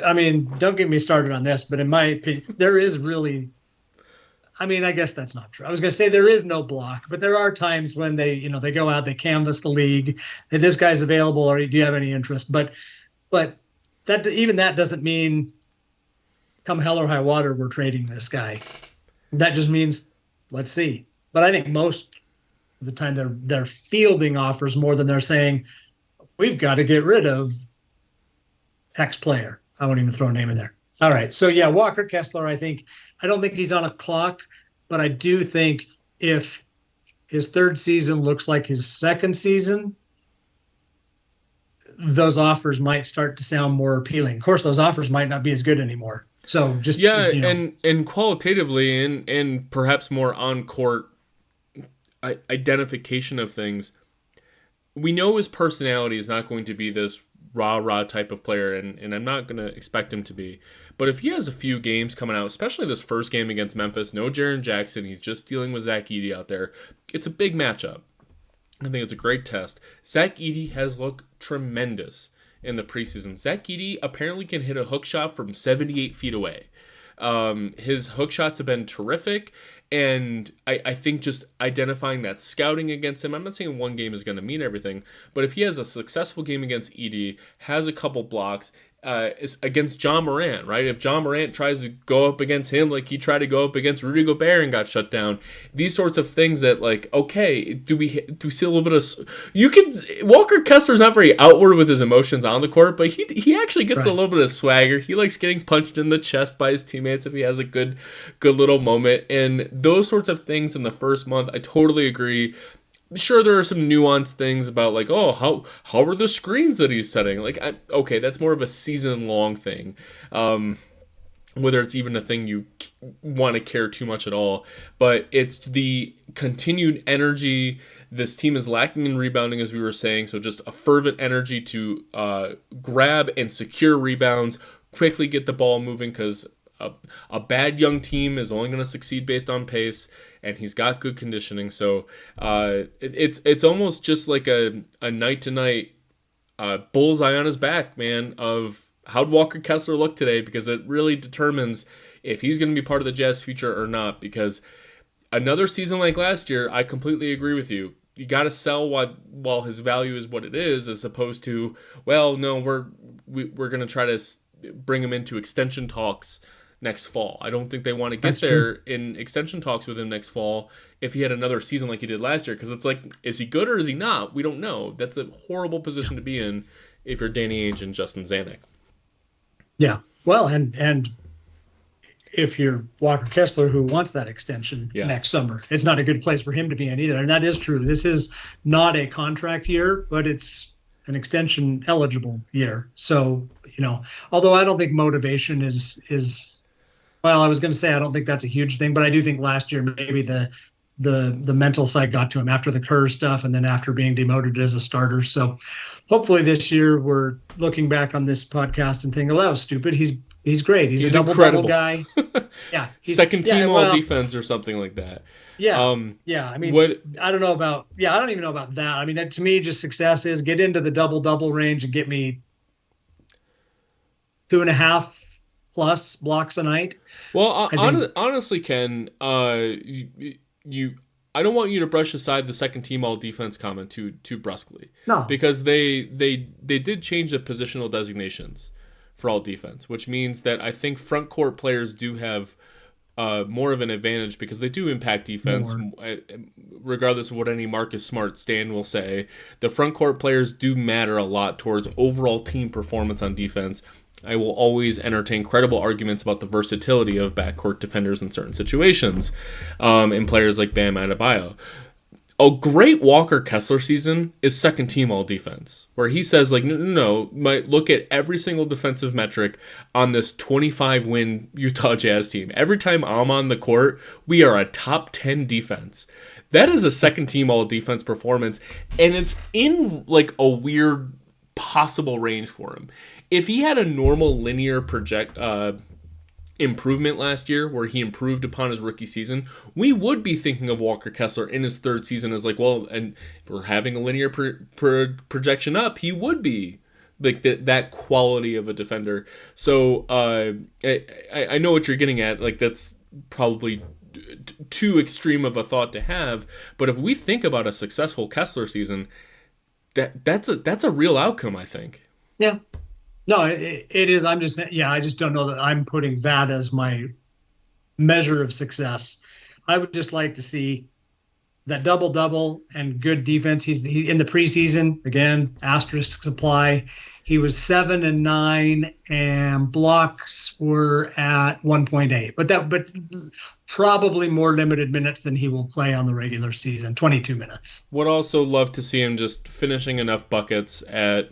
I mean, don't get me started on this, but in my opinion, there is really, I mean, I guess that's not true. I was going to say there is no block, but there are times when they go out, they canvass the league, hey, this guy's available, or do you have any interest? But that doesn't mean come hell or high water, we're trading this guy. That just means let's see. But I think most of the time they're fielding offers more than they're saying we've got to get rid of X player. I won't even throw a name in there. All right. So yeah, Walker Kessler, I don't think he's on a clock, but I do think if his third season looks like his second season, those offers might start to sound more appealing. Of course, those offers might not be as good anymore. So just Yeah, and qualitatively and perhaps more on court identification of things, we know his personality is not going to be this rah rah type of player, and I'm not going to expect him to be. But if he has a few games coming out, especially this first game against Memphis, no Jaren Jackson, he's just dealing with Zach Edey out there. It's a big matchup. I think it's a great test. Zach Edey has looked tremendous in the preseason. Zach Edey apparently can hit a hook shot from 78 feet away. His hook shots have been terrific, and I think just identifying that scouting against him, I'm not saying one game is going to mean everything, but if he has a successful game against Edey, has a couple blocks, is against John Morant, right? If John Morant tries to go up against him like he tried to go up against Rudy Gobert and got shut down, these sorts of things that like, okay, do we see a little bit of Walker Kessler's not very outward with his emotions on the court, but he actually gets a little bit of swagger. He likes getting punched in the chest by his teammates if he has a good little moment, and those sorts of things in the first month, I totally agree. Sure, there are some nuanced things about like, oh, how are the screens that he's setting? Like, okay, that's more of a season long thing. Whether it's even a thing you want to care too much at all, but it's the continued energy. This team is lacking in rebounding, as we were saying, so just a fervent energy to grab and secure rebounds, quickly get the ball moving, because a bad young team is only going to succeed based on pace, and he's got good conditioning. So it's almost just like a night to night bullseye on his back, man, of how'd Walker Kessler look today, because it really determines if he's going to be part of the Jazz future or not. Because another season like last year, I completely agree with you. You got to sell while his value is what it is, as opposed to, well, no, we're going to try to bring him into extension talks next fall. I don't think they want to get there in extension talks with him next fall if he had another season like he did last year, because it's like, is he good or is he not? We don't know. That's a horrible position to be in if you're Danny Ainge and Justin Zanuck. Yeah. Well, and if you're Walker Kessler, who wants that extension next summer, it's not a good place for him to be in either. And that is true. This is not a contract year, but it's an extension eligible year. So, although I don't think motivation is well, I was going to say I don't think that's a huge thing, but I do think last year maybe the mental side got to him after the Kerr stuff, and then after being demoted as a starter. So hopefully this year we're looking back on this podcast and thinking, well, that was stupid. He's great. He's a double guy. Yeah, second team all defense or something like that. Yeah, yeah. I mean, I don't even know about that. I mean, to me, just success is get into the double range and get me 2.5 plus blocks a night. Well, honestly, Ken, you I don't want you to brush aside the second team all defense comment too brusquely. No, because they did change the positional designations for all defense, which means that I think front court players do have more of an advantage, because they do impact defense regardless of what any Marcus Smart stan will say. The front court players do matter a lot towards overall team performance on defense. I will always entertain credible arguments about the versatility of backcourt defenders in certain situations, and players like Bam Adebayo. A great Walker Kessler season is second team all defense, where he says, like, no, look at every single defensive metric on this 25-win Utah Jazz team. Every time I'm on the court, we are a top 10 defense. That is a second team all defense performance, and it's in like a weird possible range for him. If he had a normal linear improvement last year, where he improved upon his rookie season, we would be thinking of Walker Kessler in his third season as like, well, and if we're having a linear projection up, he would be like that quality of a defender. So I know what you're getting at. Like, that's probably too extreme of a thought to have, but if we think about a successful Kessler season, that's a real outcome, I think. Yeah. No, it is. I just don't know that I'm putting that as my measure of success. I would just like to see that double double and good defense. In the preseason again. Asterisk apply. He was 7 and 9, and blocks were at 1.8. But probably more limited minutes than he will play on the regular season. 22 minutes. Would also love to see him just finishing enough buckets at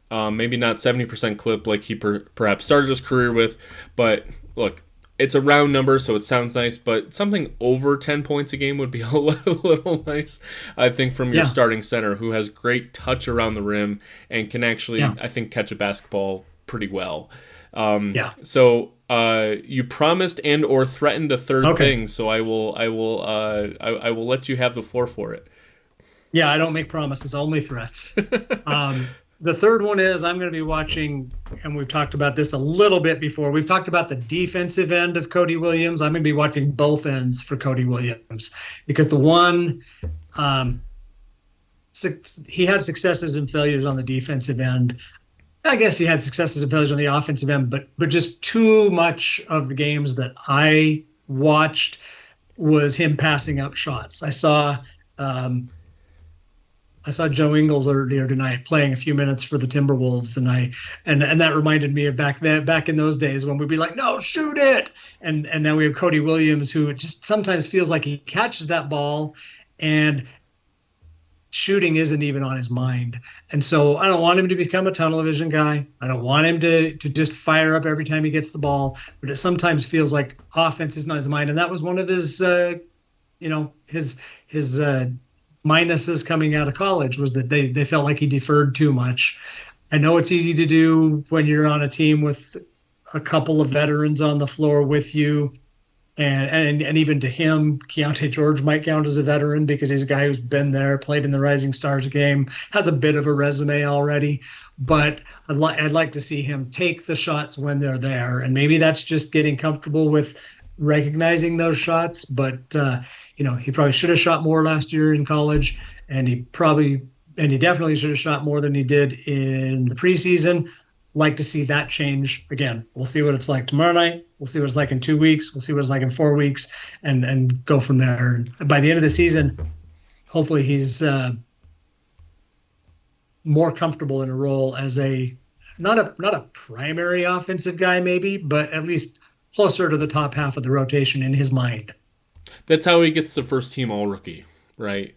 maybe not 70% clip like he perhaps started his career with, but look, it's a round number, so it sounds nice, but something over 10 points a game would be a little nice, I think, from your starting center who has great touch around the rim and can actually, I think, catch a basketball pretty well. So you promised and or threatened a third thing, so I will let you have the floor for it. Yeah, I don't make promises, only threats. The third one is I'm going to be watching, and we've talked about this a little bit before. We've talked about the defensive end of Cody Williams. I'm going to be watching both ends for Cody Williams because the one, he had successes and failures on the defensive end. I guess he had successes and failures on the offensive end, but just too much of the games that I watched was him passing up shots. I saw Joe Ingles earlier tonight playing a few minutes for the Timberwolves, and that reminded me of back in those days when we'd be like, "No, shoot it!" And now we have Cody Williams, who just sometimes feels like he catches that ball, and shooting isn't even on his mind. And so I don't want him to become a tunnel vision guy. I don't want him to just fire up every time he gets the ball, but it sometimes feels like offense is not his mind, and that was one of his, his minuses coming out of college was that they felt like he deferred too much. I know it's easy to do when you're on a team with a couple of veterans on the floor with you. And even to him, Keontae George might count as a veteran because he's a guy who's been there, played in the Rising Stars game, has a bit of a resume already. But I'd like to see him take the shots when they're there. And maybe that's just getting comfortable with recognizing those shots. But he probably should have shot more last year in college, and he definitely should have shot more than he did in the preseason. Like to see that change again. We'll see what it's like tomorrow night. We'll see what it's like in 2 weeks. We'll see what it's like in 4 weeks, and go from there. And by the end of the season, hopefully he's more comfortable in a role as not a primary offensive guy, maybe, but at least closer to the top half of the rotation in his mind. That's how he gets the first team all rookie, right?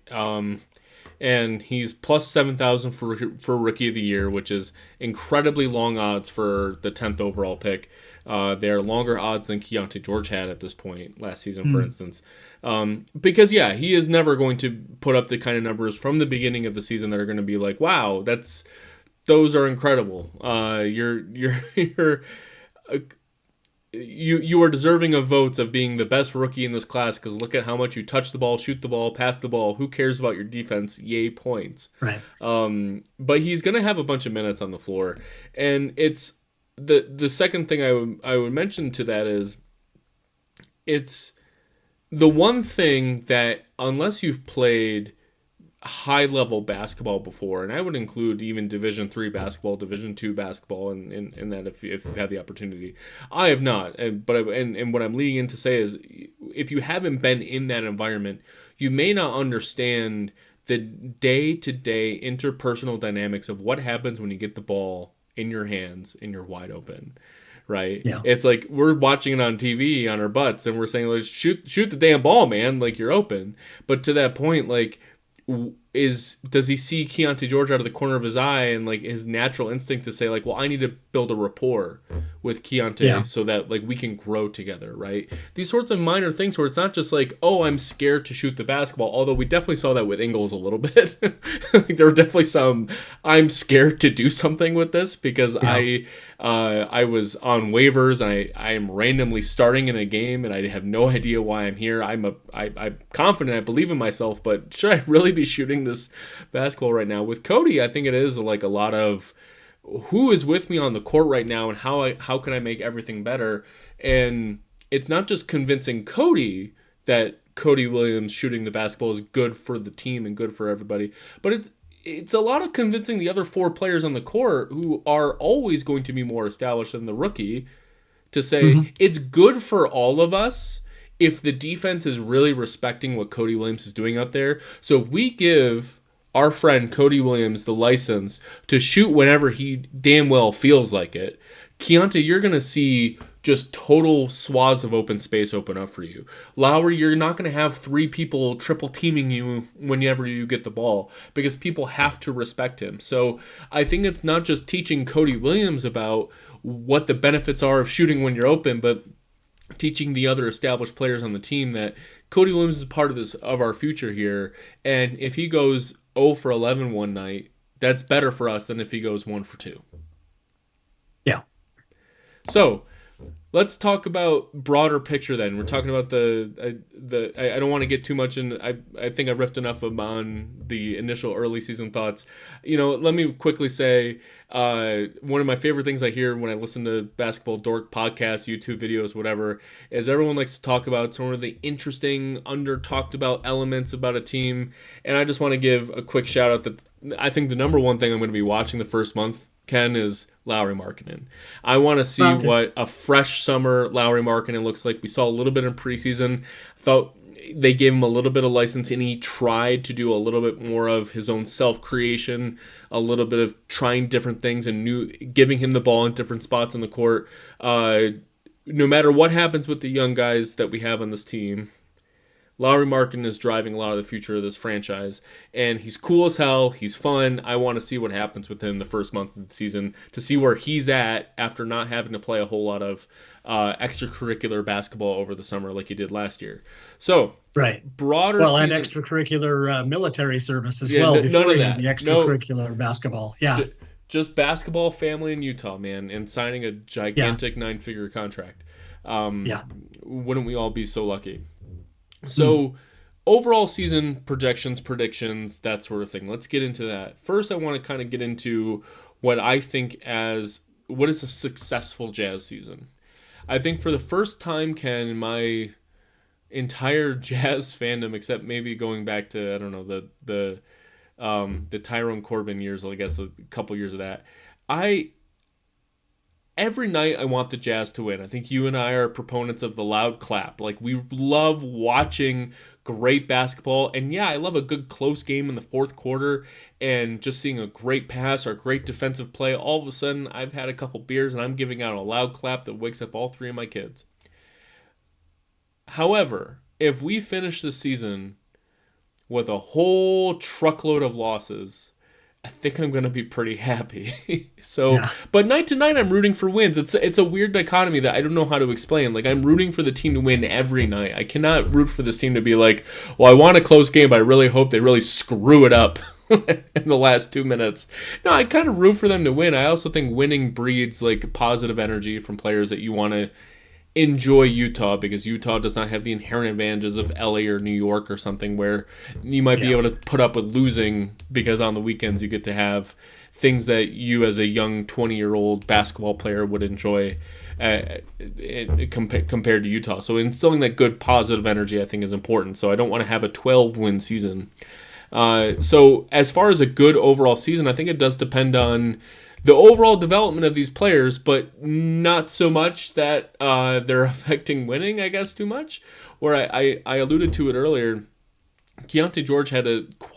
And he's plus 7,000 for Rookie of the Year, which is incredibly long odds for the 10th overall pick. They're longer odds than Keontae George had at this point last season, for instance. Because, he is never going to put up the kind of numbers from the beginning of the season that are going to be like, wow, those are incredible. You are deserving of votes of being the best rookie in this class because look at how much you touch the ball, shoot the ball, pass the ball. Who cares about your defense? Yay, points. Right. But he's going to have a bunch of minutes on the floor. And it's the second thing I would mention to that is it's the one thing that unless you've played high-level basketball before, and I would include even Division III basketball, Division II basketball, in that if you've had the opportunity. I have not, but what I'm leading in to say is if you haven't been in that environment, you may not understand the day-to-day interpersonal dynamics of what happens when you get the ball in your hands and you're wide open. Right? Yeah. It's like we're watching it on TV on our butts and we're saying, like, shoot the damn ball, man, like you're open. But to that point, like, does he see Keontae George out of the corner of his eye and like his natural instinct to say like, well, I need to build a rapport with Keontae so that like we can grow together, right? These sorts of minor things where it's not just like, oh, I'm scared to shoot the basketball, although we definitely saw that with Ingles a little bit. Like, there were definitely some I'm scared to do something with this because I was on waivers and I am randomly starting in a game and I have no idea why I'm here. I'm confident, I believe in myself, but should I really be shooting this basketball right now? With Cody, I think it is like a lot of who is with me on the court right now and how can I make everything better? And it's not just convincing Cody that Cody Williams shooting the basketball is good for the team and good for everybody, but it's a lot of convincing the other four players on the court who are always going to be more established than the rookie to say it's good for all of us if the defense is really respecting what Cody Williams is doing out there. So if we give our friend Cody Williams the license to shoot whenever he damn well feels like it, Keontae, you're going to see just total swaths of open space open up for you. Lowry, you're not going to have three people triple teaming you whenever you get the ball because people have to respect him. So I think it's not just teaching Cody Williams about what the benefits are of shooting when you're open, but teaching the other established players on the team that Cody Williams is part of our future here. And if he goes 0 for 11 one night, that's better for us than if he goes 1 for 2. Yeah. So let's talk about broader picture then. We're talking about I don't want to get too much in. I think I riffed enough on the initial early season thoughts. Let me quickly say one of my favorite things I hear when I listen to Basketball Dork podcasts, YouTube videos, whatever, is everyone likes to talk about some of the interesting, under talked about elements about a team. And I just want to give a quick shout out that I think the number one thing I'm going to be watching the first month, Ken, is Lauri Markkanen. I want to see what a fresh summer Lauri Markkanen looks like. We saw a little bit in preseason. I thought they gave him a little bit of license, and he tried to do a little bit more of his own self-creation, a little bit of trying different things and giving him the ball in different spots in the court. No matter what happens with the young guys that we have on this team, Lauri Markkanen is driving a lot of the future of this franchise, and he's cool as hell. He's fun. I want to see what happens with him the first month of the season to see where he's at after not having to play a whole lot of extracurricular basketball over the summer like he did last year. So, broader season, and extracurricular military service as well. None of that. The extracurricular basketball. Yeah. Just basketball, family in Utah, man, and signing a gigantic 9-figure contract. Wouldn't we all be so lucky? So, overall season projections, predictions, that sort of thing. Let's get into that. First, I want to kind of get into what I think what is a successful Jazz season. I think for the first time, Ken, in my entire Jazz fandom, except maybe going back to, I don't know, the Tyrone Corbin years, I guess a couple years of that, every night I want the Jazz to win. I think you and I are proponents of the loud clap. Like, we love watching great basketball. And yeah, I love a good close game in the fourth quarter and just seeing a great pass or a great defensive play. All of a sudden, I've had a couple beers and I'm giving out a loud clap that wakes up all three of my kids. However, if we finish the season with a whole truckload of losses, I think I'm going to be pretty happy. But night to night, I'm rooting for wins. It's a weird dichotomy that I don't know how to explain. Like, I'm rooting for the team to win every night. I cannot root for this team to be like, well, I want a close game, but I really hope they really screw it up in the last 2 minutes. No, I kind of root for them to win. I also think winning breeds, like, positive energy from players that you want to enjoy Utah, because Utah does not have the inherent advantages of LA or New York or something where you might be able to put up with losing, because on the weekends you get to have things that you as a young 20-year-old basketball player would enjoy compared to Utah. So instilling that good positive energy, I think, is important. So I don't want to have a 12-win season. So as far as a good overall season, I think it does depend on the overall development of these players, but not so much that they're affecting winning, I guess, too much. Where I alluded to it earlier, Keontae George had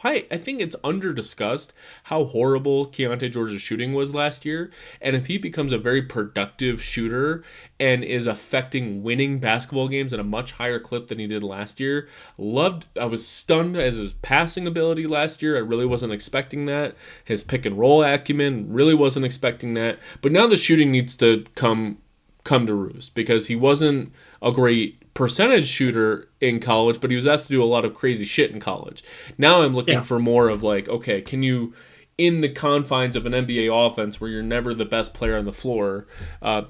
I think it's under-discussed how horrible Keontae George's shooting was last year. And if he becomes a very productive shooter and is affecting winning basketball games at a much higher clip than he did last year, I was stunned as his passing ability last year. I really wasn't expecting that. His pick and roll acumen, really wasn't expecting that. But now the shooting needs to come to roost, because he wasn't a great percentage shooter in college, but he was asked to do a lot of crazy shit in college. Now I'm looking for more of like, okay, can you, in the confines of an NBA offense where you're never the best player on the floor,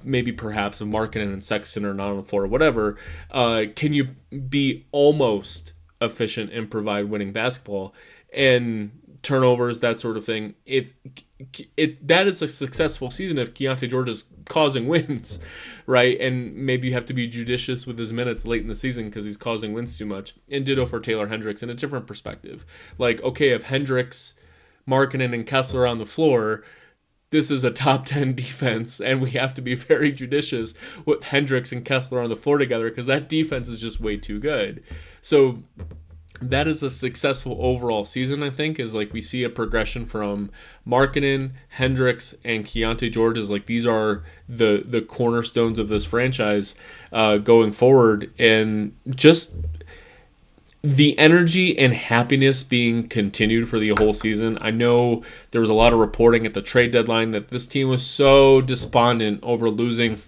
maybe perhaps if Markkanen and Sexton are not on the floor or whatever, can you be almost efficient and provide winning basketball? And turnovers, that sort of thing. That is a successful season if Keontae George is causing wins, right? And maybe you have to be judicious with his minutes late in the season because he's causing wins too much. And ditto for Taylor Hendricks in a different perspective. Like, okay, if Hendricks, Markkanen, and Kessler are on the floor, this is a top 10 defense, and we have to be very judicious with Hendricks and Kessler on the floor together because that defense is just way too good. So that is a successful overall season, I think, is like we see a progression from Markkanen, Hendricks, and Keontae George is like these are the cornerstones of this franchise going forward. And just the energy and happiness being continued for the whole season. I know there was a lot of reporting at the trade deadline that this team was so despondent over losing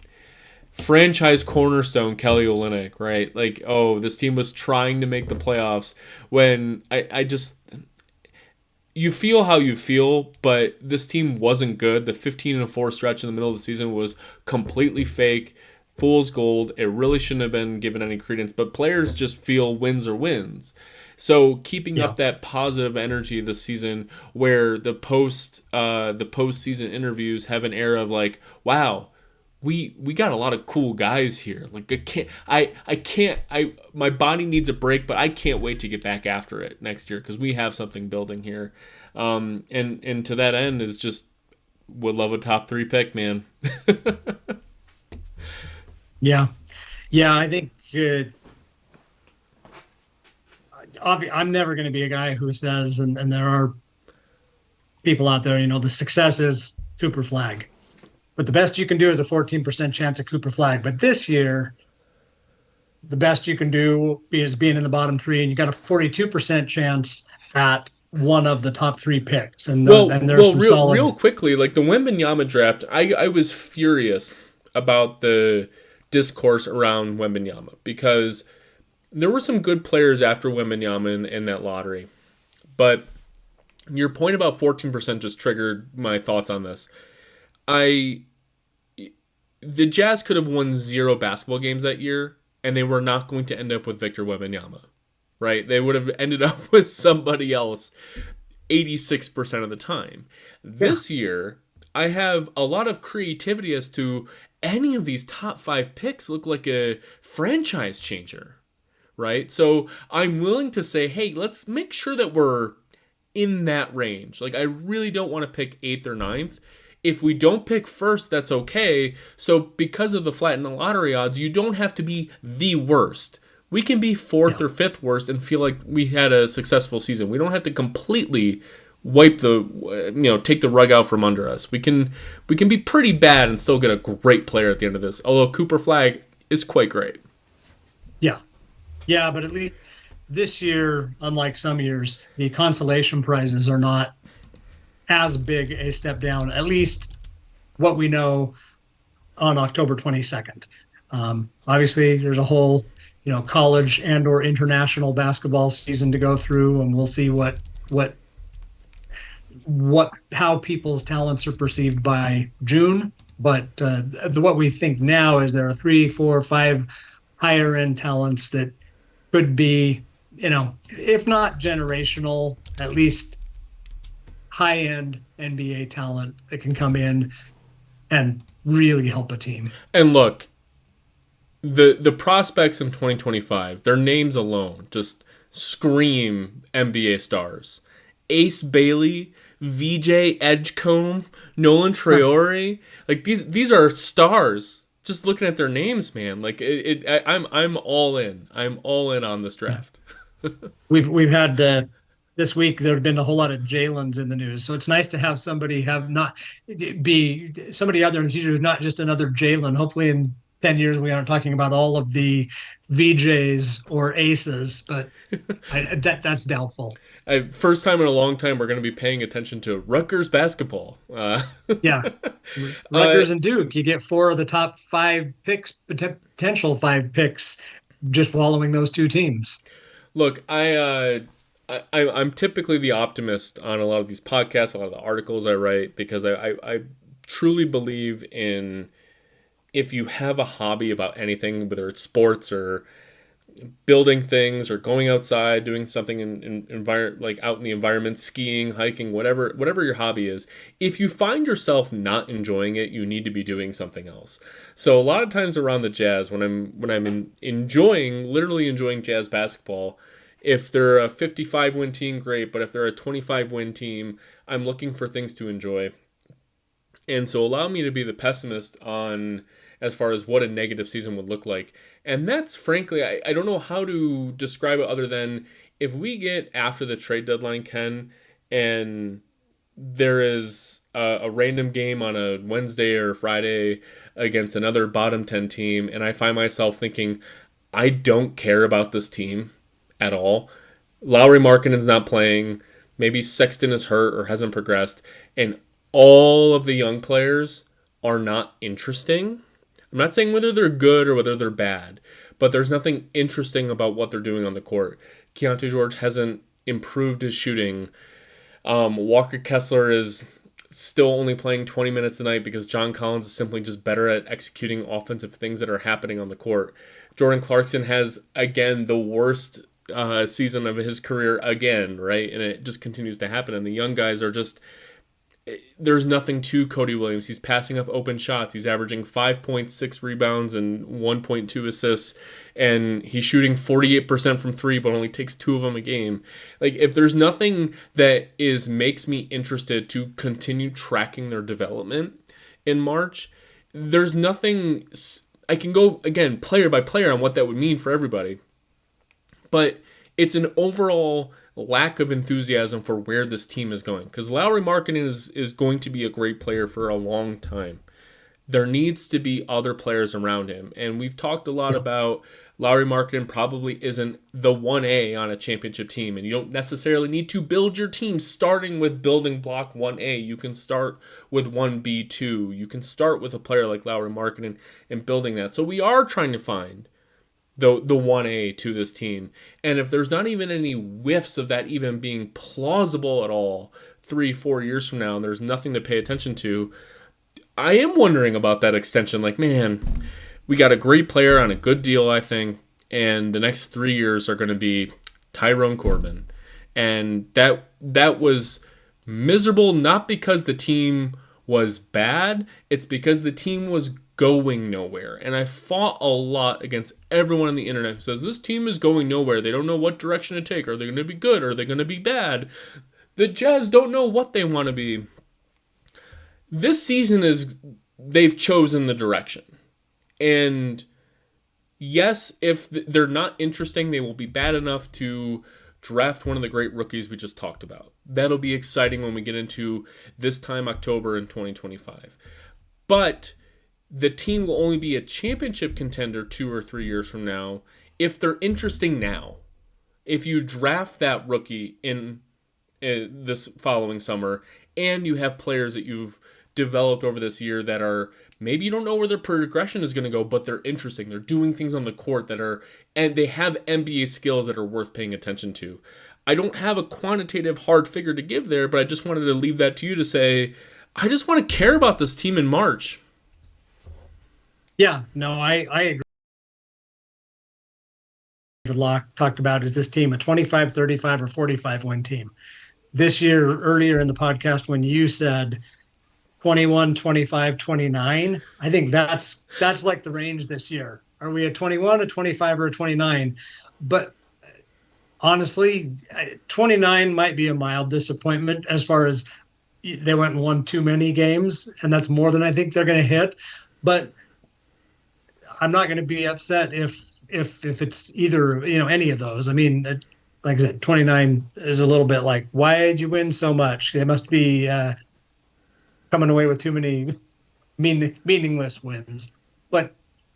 franchise cornerstone Kelly Olynyk, right? Like, oh, this team was trying to make the playoffs when I just you feel how you feel, but this team wasn't good. The 15-4 stretch in the middle of the season was completely fake. Fool's gold. It really shouldn't have been given any credence, but players just feel wins are wins. So keeping Yeah. up that positive energy this season, where the postseason interviews have an air of like, wow, we got a lot of cool guys here. Like I my body needs a break, but I can't wait to get back after it next year because we have something building here. And to that end is just would love a top 3 pick, man. Yeah. Yeah. I think I'm never going to be a guy who says, and there are people out there, the success is Cooper Flag. But the best you can do is a 14% chance at Cooper Flag. But this year, the best you can do is being in the bottom 3, and you got a 42% chance at one of the top 3 picks. And there's some real solid. quickly, like the Wembanyama draft, I was furious about the discourse around Wembanyama because there were some good players after Wembanyama in that lottery. But your point about 14% just triggered my thoughts on this. The Jazz could have won 0 basketball games that year, and they were not going to end up with Victor Wembanyama, right? They would have ended up with somebody else 86% of the time. This year, I have a lot of creativity as to any of these top 5 picks look like a franchise changer, right? So I'm willing to say, hey, let's make sure that we're in that range. Like, I really don't want to pick 8th or ninth. If we don't pick first, that's okay. So because of the flatten the lottery odds, you don't have to be the worst. We can be 4th or 5th worst and feel like we had a successful season. We don't have to completely wipe take the rug out from under us. We can be pretty bad and still get a great player at the end of this. Although Cooper Flag is quite great. Yeah. Yeah, but at least this year, unlike some years, the consolation prizes are not as big a step down, at least what we know on October 22nd. Obviously, there's a whole, college and or international basketball season to go through, and we'll see how people's talents are perceived by June. But what we think now is there are 3, 4, 5 higher end talents that could be, if not generational, at least high-end NBA talent that can come in and really help a team. And look, the prospects in 2025, their names alone just scream NBA stars. Ace Bailey, VJ Edgecombe, Nolan Traore, like these are stars. Just looking at their names, man, like I'm all in. I'm all in on this draft. We've had this week there have been a whole lot of Jalen's in the news, so it's nice to have somebody be somebody out there in the future who's not just another Jalen. Hopefully, in 10 years we aren't talking about all of the VJs or aces, but that's doubtful. First time in a long time, we're going to be paying attention to Rutgers basketball. Yeah, Rutgers and Duke. You get 4 of the top 5 picks, potential 5 picks, just following those 2 teams. Look, I'm typically the optimist on a lot of these podcasts, a lot of the articles I write, because I truly believe in if you have a hobby about anything, whether it's sports or building things or going outside, doing something like out in the environment, skiing, hiking, whatever your hobby is, if you find yourself not enjoying it, you need to be doing something else. So a lot of times around the Jazz, when I'm literally enjoying Jazz basketball, if they're a 55-win team, great. But if they're a 25-win team, I'm looking for things to enjoy. And so allow me to be the pessimist on as far as what a negative season would look like. And that's frankly, I don't know how to describe it other than if we get after the trade deadline, Ken, and there is a random game on a Wednesday or Friday against another bottom 10 team, and I find myself thinking, I don't care about this team at all. Lowry Markkinen's not playing. Maybe Sexton is hurt or hasn't progressed. And all of the young players are not interesting. I'm not saying whether they're good or whether they're bad, but there's nothing interesting about what they're doing on the court. Keontae George hasn't improved his shooting. Walker Kessler is still only playing 20 minutes a night because John Collins is simply just better at executing offensive things that are happening on the court. Jordan Clarkson has, again, the worst season of his career again, right? And it just continues to happen. And the young guys are just, there's nothing to Cody Williams. He's passing up open shots. He's averaging 5.6 rebounds and 1.2 assists, and he's shooting 48% from three, but only takes 2 of them a game. Like, if there's nothing that makes me interested to continue tracking their development in March, there's nothing. I can go again player by player on what that would mean for everybody, but it's an overall lack of enthusiasm for where this team is going. Because Lowry Markkinen is going to be a great player for a long time. There needs to be other players around him. And we've talked a lot about Lowry Markkinen probably isn't the 1A on a championship team. And you don't necessarily need to build your team starting with building block 1A. You can start with 1B2. You can start with a player like Lowry Markkinen and building that. So we are trying to find the 1A to this team. And if there's not even any whiffs of that even being plausible at all 3-4 years from now, and there's nothing to pay attention to, I am wondering about that extension. Like, man, we got a great player on a good deal, I think, and the next 3 years are going to be Tyrone Corbin. And that was miserable, not because the team was bad, it's because the team was going nowhere. And I fought a lot against everyone on the internet who says this team is going nowhere. They don't know what direction to take. Are they going to be good? Are they going to be bad? The Jazz don't know what they want to be. This season they've chosen the direction. And yes, if they're not interesting, they will be bad enough to draft one of the great rookies we just talked about. That'll be exciting when we get into this time, October in 2025. But the team will only be a championship contender 2 or 3 years from now if they're interesting now. If you draft that rookie in this following summer and you have players that you've developed over this year that are, maybe you don't know where their progression is going to go, but they're interesting. They're doing things on the court that are, and they have NBA skills that are worth paying attention to. I don't have a quantitative hard figure to give there, but I just wanted to leave that to you to say, I just want to care about this team in March. Yeah, no, I agree. Locke talked about, is this team a 25, 35, or 45 win team? This year, earlier in the podcast, when you said 21, 25, 29, I think that's like the range this year. Are we a 21, a 25, or a 29? But honestly, 29 might be a mild disappointment as far as they went and won too many games, and that's more than I think they're going to hit. But I'm not going to be upset if it's either, any of those. I mean, like I said, 29 is a little bit like, why did you win so much? They must be coming away with too many meaningless wins. But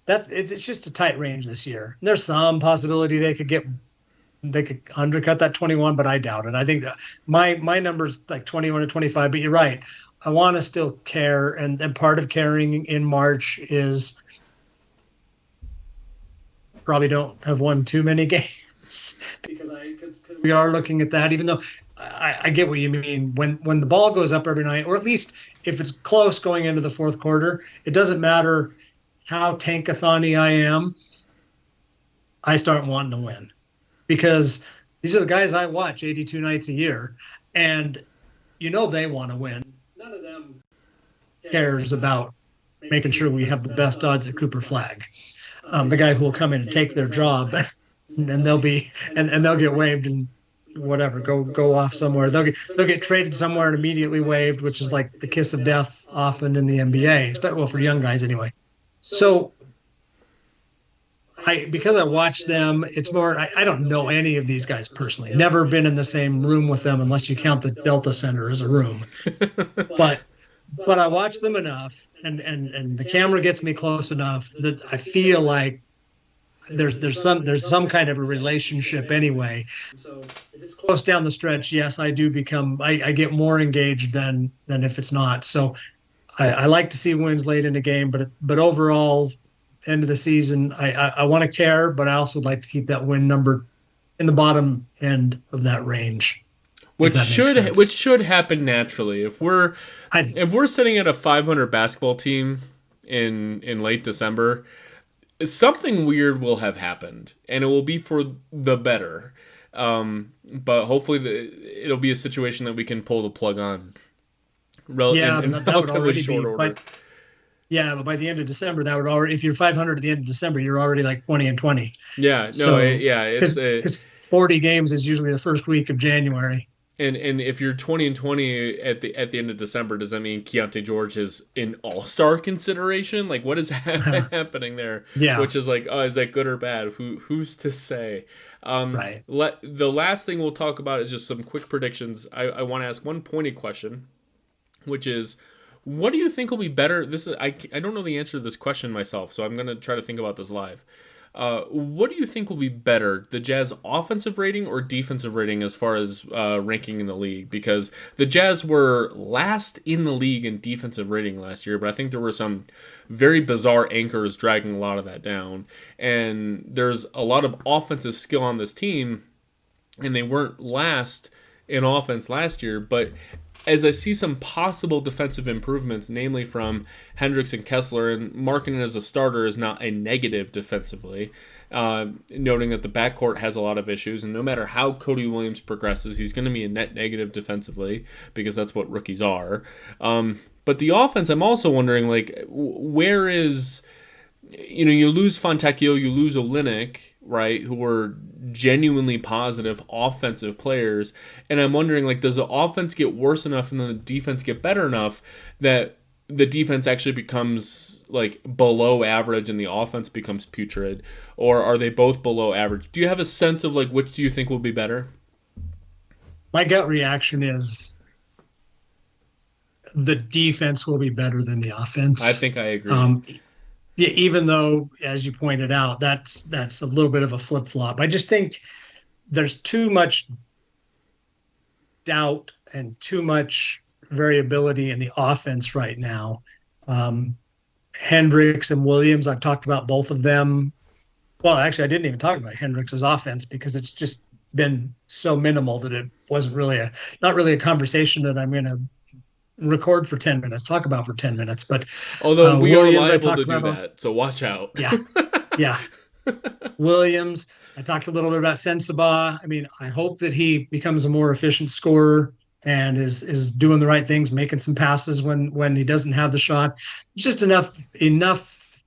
it's just a tight range this year. There's some possibility they could undercut that 21, but I doubt it. I think that my number's like 21 to 25, but you're right. I want to still care, and part of caring in March is probably don't have won too many games because we are looking at that, even though I get what you mean. When the ball goes up every night, or at least if it's close going into the fourth quarter, it doesn't matter how tankathon-y I am, I start wanting to win. Because these are the guys I watch 82 nights a year, and they want to win. None of them cares about making sure we have the best odds at Cooper Flag. The guy who will come in and take their job, and they'll get waived and whatever, go off somewhere. They'll get traded somewhere and immediately waived, which is like the kiss of death often in the NBA, well, for young guys anyway. So because I watch them, it's more, I don't know any of these guys personally. Never been in the same room with them unless you count the Delta Center as a room. But I watch them enough, and the camera gets me close enough that I feel like there's some kind of a relationship anyway. So if it's close down the stretch, yes, I do become I get more engaged than if it's not. So I like to see wins late in the game, but overall, end of the season, I want to care, but I also would like to keep that win number in the bottom end of that range. Which should happen naturally. If we're sitting at a 500 basketball team in late December, something weird will have happened, and it will be for the better. But hopefully, it'll be a situation that we can pull the plug on. In relatively short order. But by the end of December, that would already, if you're 500 at the end of December, you're already like 20-20. Yeah, because 40 games is usually the first week of January. And if you're 20-20 at the end of December, does that mean Keontae George is in all-star consideration? Like, what is happening there? Yeah. Which is like, oh, is that good or bad? Who's to say? Right. The last thing we'll talk about is just some quick predictions. I want to ask one pointed question, which is, what do you think will be better? I don't know the answer to this question myself, so I'm going to try to think about this live. What do you think will be better, the Jazz offensive rating or defensive rating as far as ranking in the league? Because the Jazz were last in the league in defensive rating last year, but I think there were some very bizarre anchors dragging a lot of that down. And there's a lot of offensive skill on this team, and they weren't last in offense last year, but as I see some possible defensive improvements, namely from Hendricks and Kessler, and marking it as a starter is not a negative defensively, noting that the backcourt has a lot of issues, and no matter how Cody Williams progresses, he's going to be a net negative defensively, because that's what rookies are. But the offense, I'm also wondering, like, where is... you lose Fontecchio, you lose Olynyk, right, who were genuinely positive offensive players, and I'm wondering, like, does the offense get worse enough and then the defense get better enough that the defense actually becomes, like, below average and the offense becomes putrid, or are they both below average? Do you have a sense of, like, which do you think will be better? My gut reaction is the defense will be better than the offense. I think I agree. Yeah, even though, as you pointed out, that's a little bit of a flip-flop. I just think there's too much doubt and too much variability in the offense right now. Hendricks and Williams, I've talked about both of them. Well, actually, I didn't even talk about Hendricks' offense because it's just been so minimal that it wasn't really not really a conversation that I'm going to record for 10 minutes, talk about for 10 minutes. But although we Williams, are liable to do that, so watch out. Yeah. Williams, I talked a little bit about Sensabaugh. I mean, I hope that he becomes a more efficient scorer and is doing the right things, making some passes when he doesn't have the shot. Just enough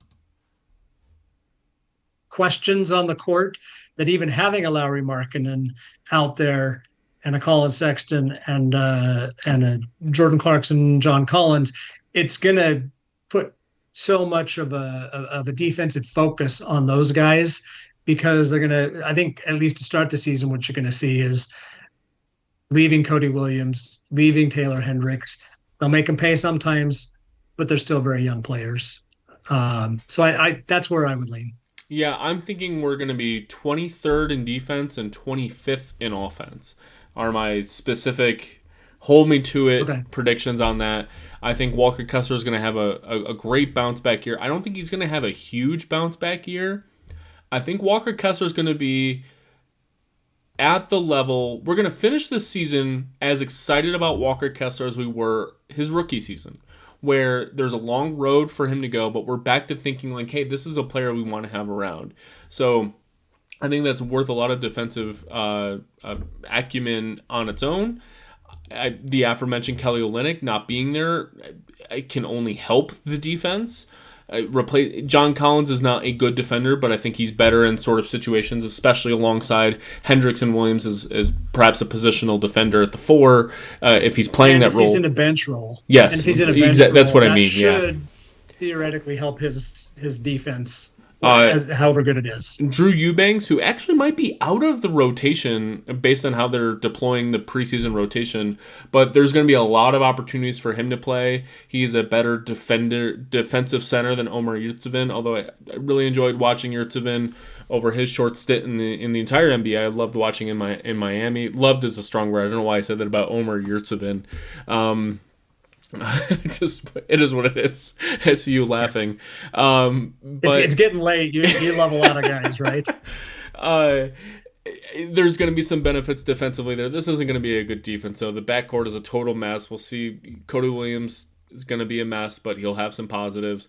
questions on the court that even having a Lauri Markkanen out there and a Colin Sexton and a Jordan Clarkson, John Collins, it's going to put so much of a defensive focus on those guys, because they're going to, I think, at least to start the season, what you're going to see is leaving Cody Williams, leaving Taylor Hendricks. They'll make them pay sometimes, but they're still very young players. So I that's where I would lean. Yeah, I'm thinking we're going to be 23rd in defense and 25th in offense are my specific hold me to it predictions on that. I think Walker Kessler is going to have a great bounce back year. I don't think he's going to have a huge bounce back year. I think Walker Kessler is going to be at the level. We're going to finish this season as excited about Walker Kessler as we were his rookie season, where there's a long road for him to go, but we're back to thinking like, hey, this is a player we want to have around. So I think that's worth a lot of defensive acumen on its own. The aforementioned Kelly Olynyk not being there, it can only help the defense. replace John Collins is not a good defender, but I think he's better in sort of situations, especially alongside Hendricks and Williams as perhaps a positional defender at the 4 if he's playing And that if role. he's in a bench role, and Yes, if he's in a bench that's role, what I that mean. Yeah. should theoretically help his defense, Uh, however good it is. Drew Eubanks, who actually might be out of the rotation based on how they're deploying the preseason rotation, but there's going to be a lot of opportunities for him to play. He's a better defensive center than Omer Yurtseven, although I really enjoyed watching Yurtseven over his short stint in the entire NBA. I loved watching him in Miami. Loved is a strong word. I don't know why I said that about Omer Yurtseven. It is what it is. I see you laughing. But It's getting late. You love a lot of guys, right? There's going to be some benefits defensively there. This isn't going to be a good defense. So the backcourt is a total mess. We'll see. Cody Williams is going to be a mess, but he'll have some positives.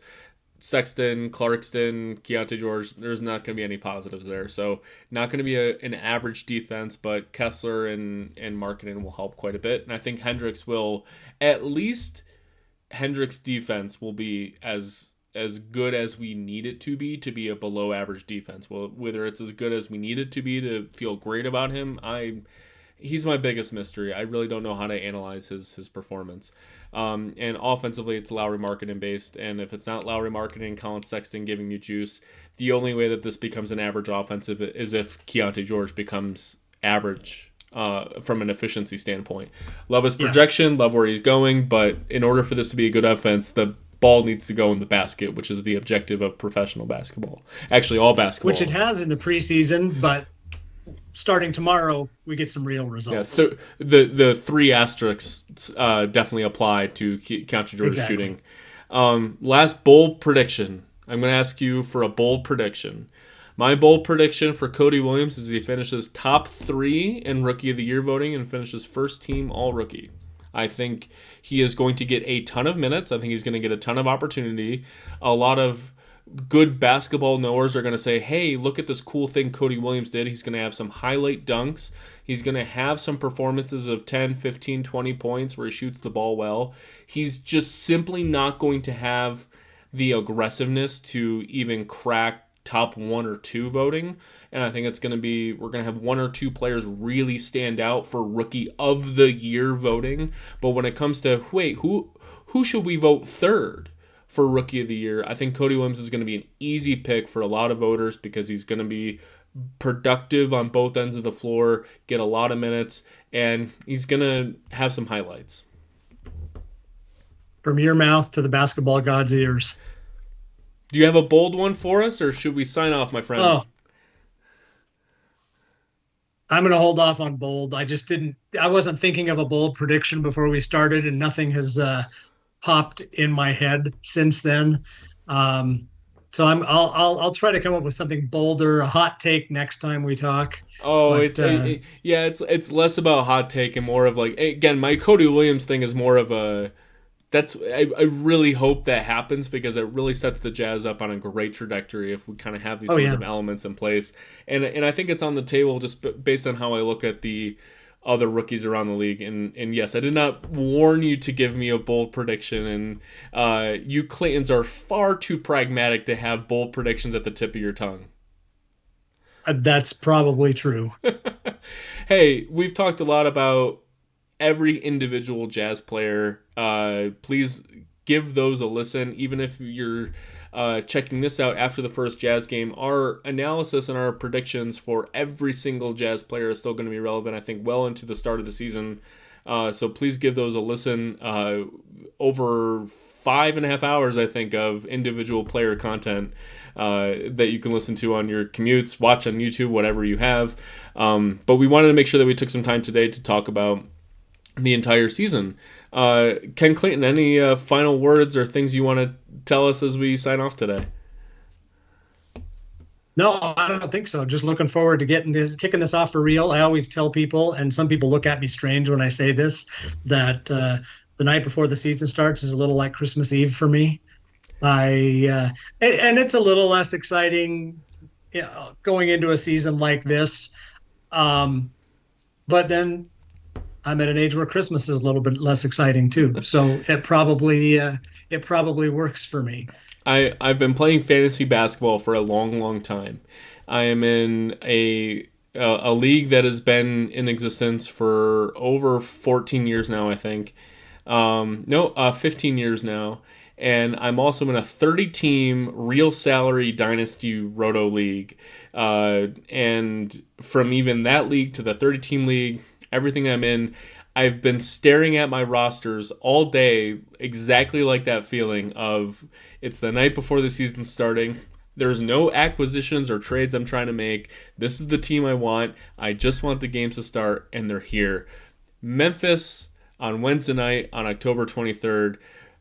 Sexton, Clarkston, Keontae George, there's not going to be any positives there. So not going to be an average defense, but Kessler and Markkanen will help quite a bit. And I think Hendricks will, at least Hendricks' defense will be as good as we need it to be a below average defense. Well, whether it's as good as we need it to be to feel great about him, he's my biggest mystery. I really don't know how to analyze his performance. And offensively, it's Lauri Markkanen based. And if it's not Lauri Markkanen, Colin Sexton giving you juice, the only way that this becomes an average offensive is if Keontae George becomes average from an efficiency standpoint. Love his projection, love where he's going, but in order for this to be a good offense, the ball needs to go in the basket, which is the objective of professional basketball. Actually, all basketball. Which it has in the preseason, but starting tomorrow, we get some real results. Yeah, so the 3 asterisks definitely apply to Keontae George's shooting. Last bold prediction. I'm going to ask you for a bold prediction. My bold prediction for Cody Williams is he finishes top 3 in Rookie of the Year voting and finishes first team All-Rookie. I think he is going to get a ton of minutes. I think he's going to get a ton of opportunity. A lot of good basketball knowers are going to say, hey, look at this cool thing Cody Williams did. He's going to have some highlight dunks. He's going to have some performances of 10, 15, 20 points where he shoots the ball well. He's just simply not going to have the aggressiveness to even crack top 1 or 2 voting. And I think it's going to be, we're going to have 1 or 2 players really stand out for Rookie of the Year voting. But when it comes to, wait, who should we vote third for Rookie of the Year? I think Cody Williams is going to be an easy pick for a lot of voters because he's going to be productive on both ends of the floor, get a lot of minutes, and he's going to have some highlights. From your mouth to the basketball god's ears. Do you have a bold one for us, or should we sign off, my friend? Oh, I'm going to hold off on bold. I wasn't thinking of a bold prediction before we started, and nothing has popped in my head since then. So I'll try to come up with something bolder, a hot take next time we talk. Oh, it's less about hot take and more of like, again, my Cody Williams thing is more of a, I really hope that happens because it really sets the Jazz up on a great trajectory if we kind of have these sort of elements in place. And I think it's on the table just based on how I look at the other rookies around the league. And yes, I did not warn you to give me a bold prediction. And you Claytons are far too pragmatic to have bold predictions at the tip of your tongue. That's probably true. Hey, we've talked a lot about every individual Jazz player. Please give those a listen, even if you're checking this out after the first Jazz game. Our analysis and our predictions for every single Jazz player is still going to be relevant, I think, well into the start of the season. So please give those a listen. Over 5.5 hours, I think, of individual player content that you can listen to on your commutes, watch on YouTube, whatever you have. But we wanted to make sure that we took some time today to talk about the entire season. Ken Clayton, any final words or things you want to tell us as we sign off today? No, I don't think so. Just looking forward to kicking this off for real. I always tell people, and some people look at me strange when I say this, that the night before the season starts is a little like Christmas Eve for me. And it's a little less exciting, going into a season like this. But then I'm at an age where Christmas is a little bit less exciting too. So it probably works for me. I've been playing fantasy basketball for a long, long time. I am in a league that has been in existence for over 14 years now, I think. No, 15 years now. And I'm also in a 30 team real salary dynasty roto league. And from even that league to the 30 team league, everything I'm in, I've been staring at my rosters all day, exactly like that feeling of it's the night before the season's starting. There's no acquisitions or trades I'm trying to make. This is the team I want. I just want the games to start, and they're here. Memphis on Wednesday night on October 23rd.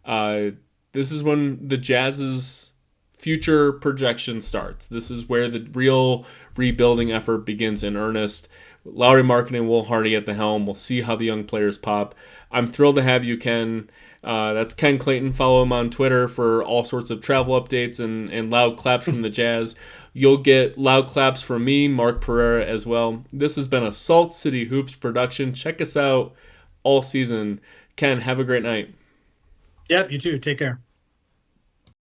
Uh, this is when the Jazz's future projection starts. This is where the real rebuilding effort begins in earnest. Lowry Markin and Will Hardy at the helm. We'll see how the young players pop. I'm thrilled to have you, Ken. That's Ken Clayton. Follow him on Twitter for all sorts of travel updates and loud claps from the Jazz. You'll get loud claps from me, Mark Pereira, as well. This has been a Salt City Hoops production. Check us out all season. Ken, have a great night. Yep, you too. Take care.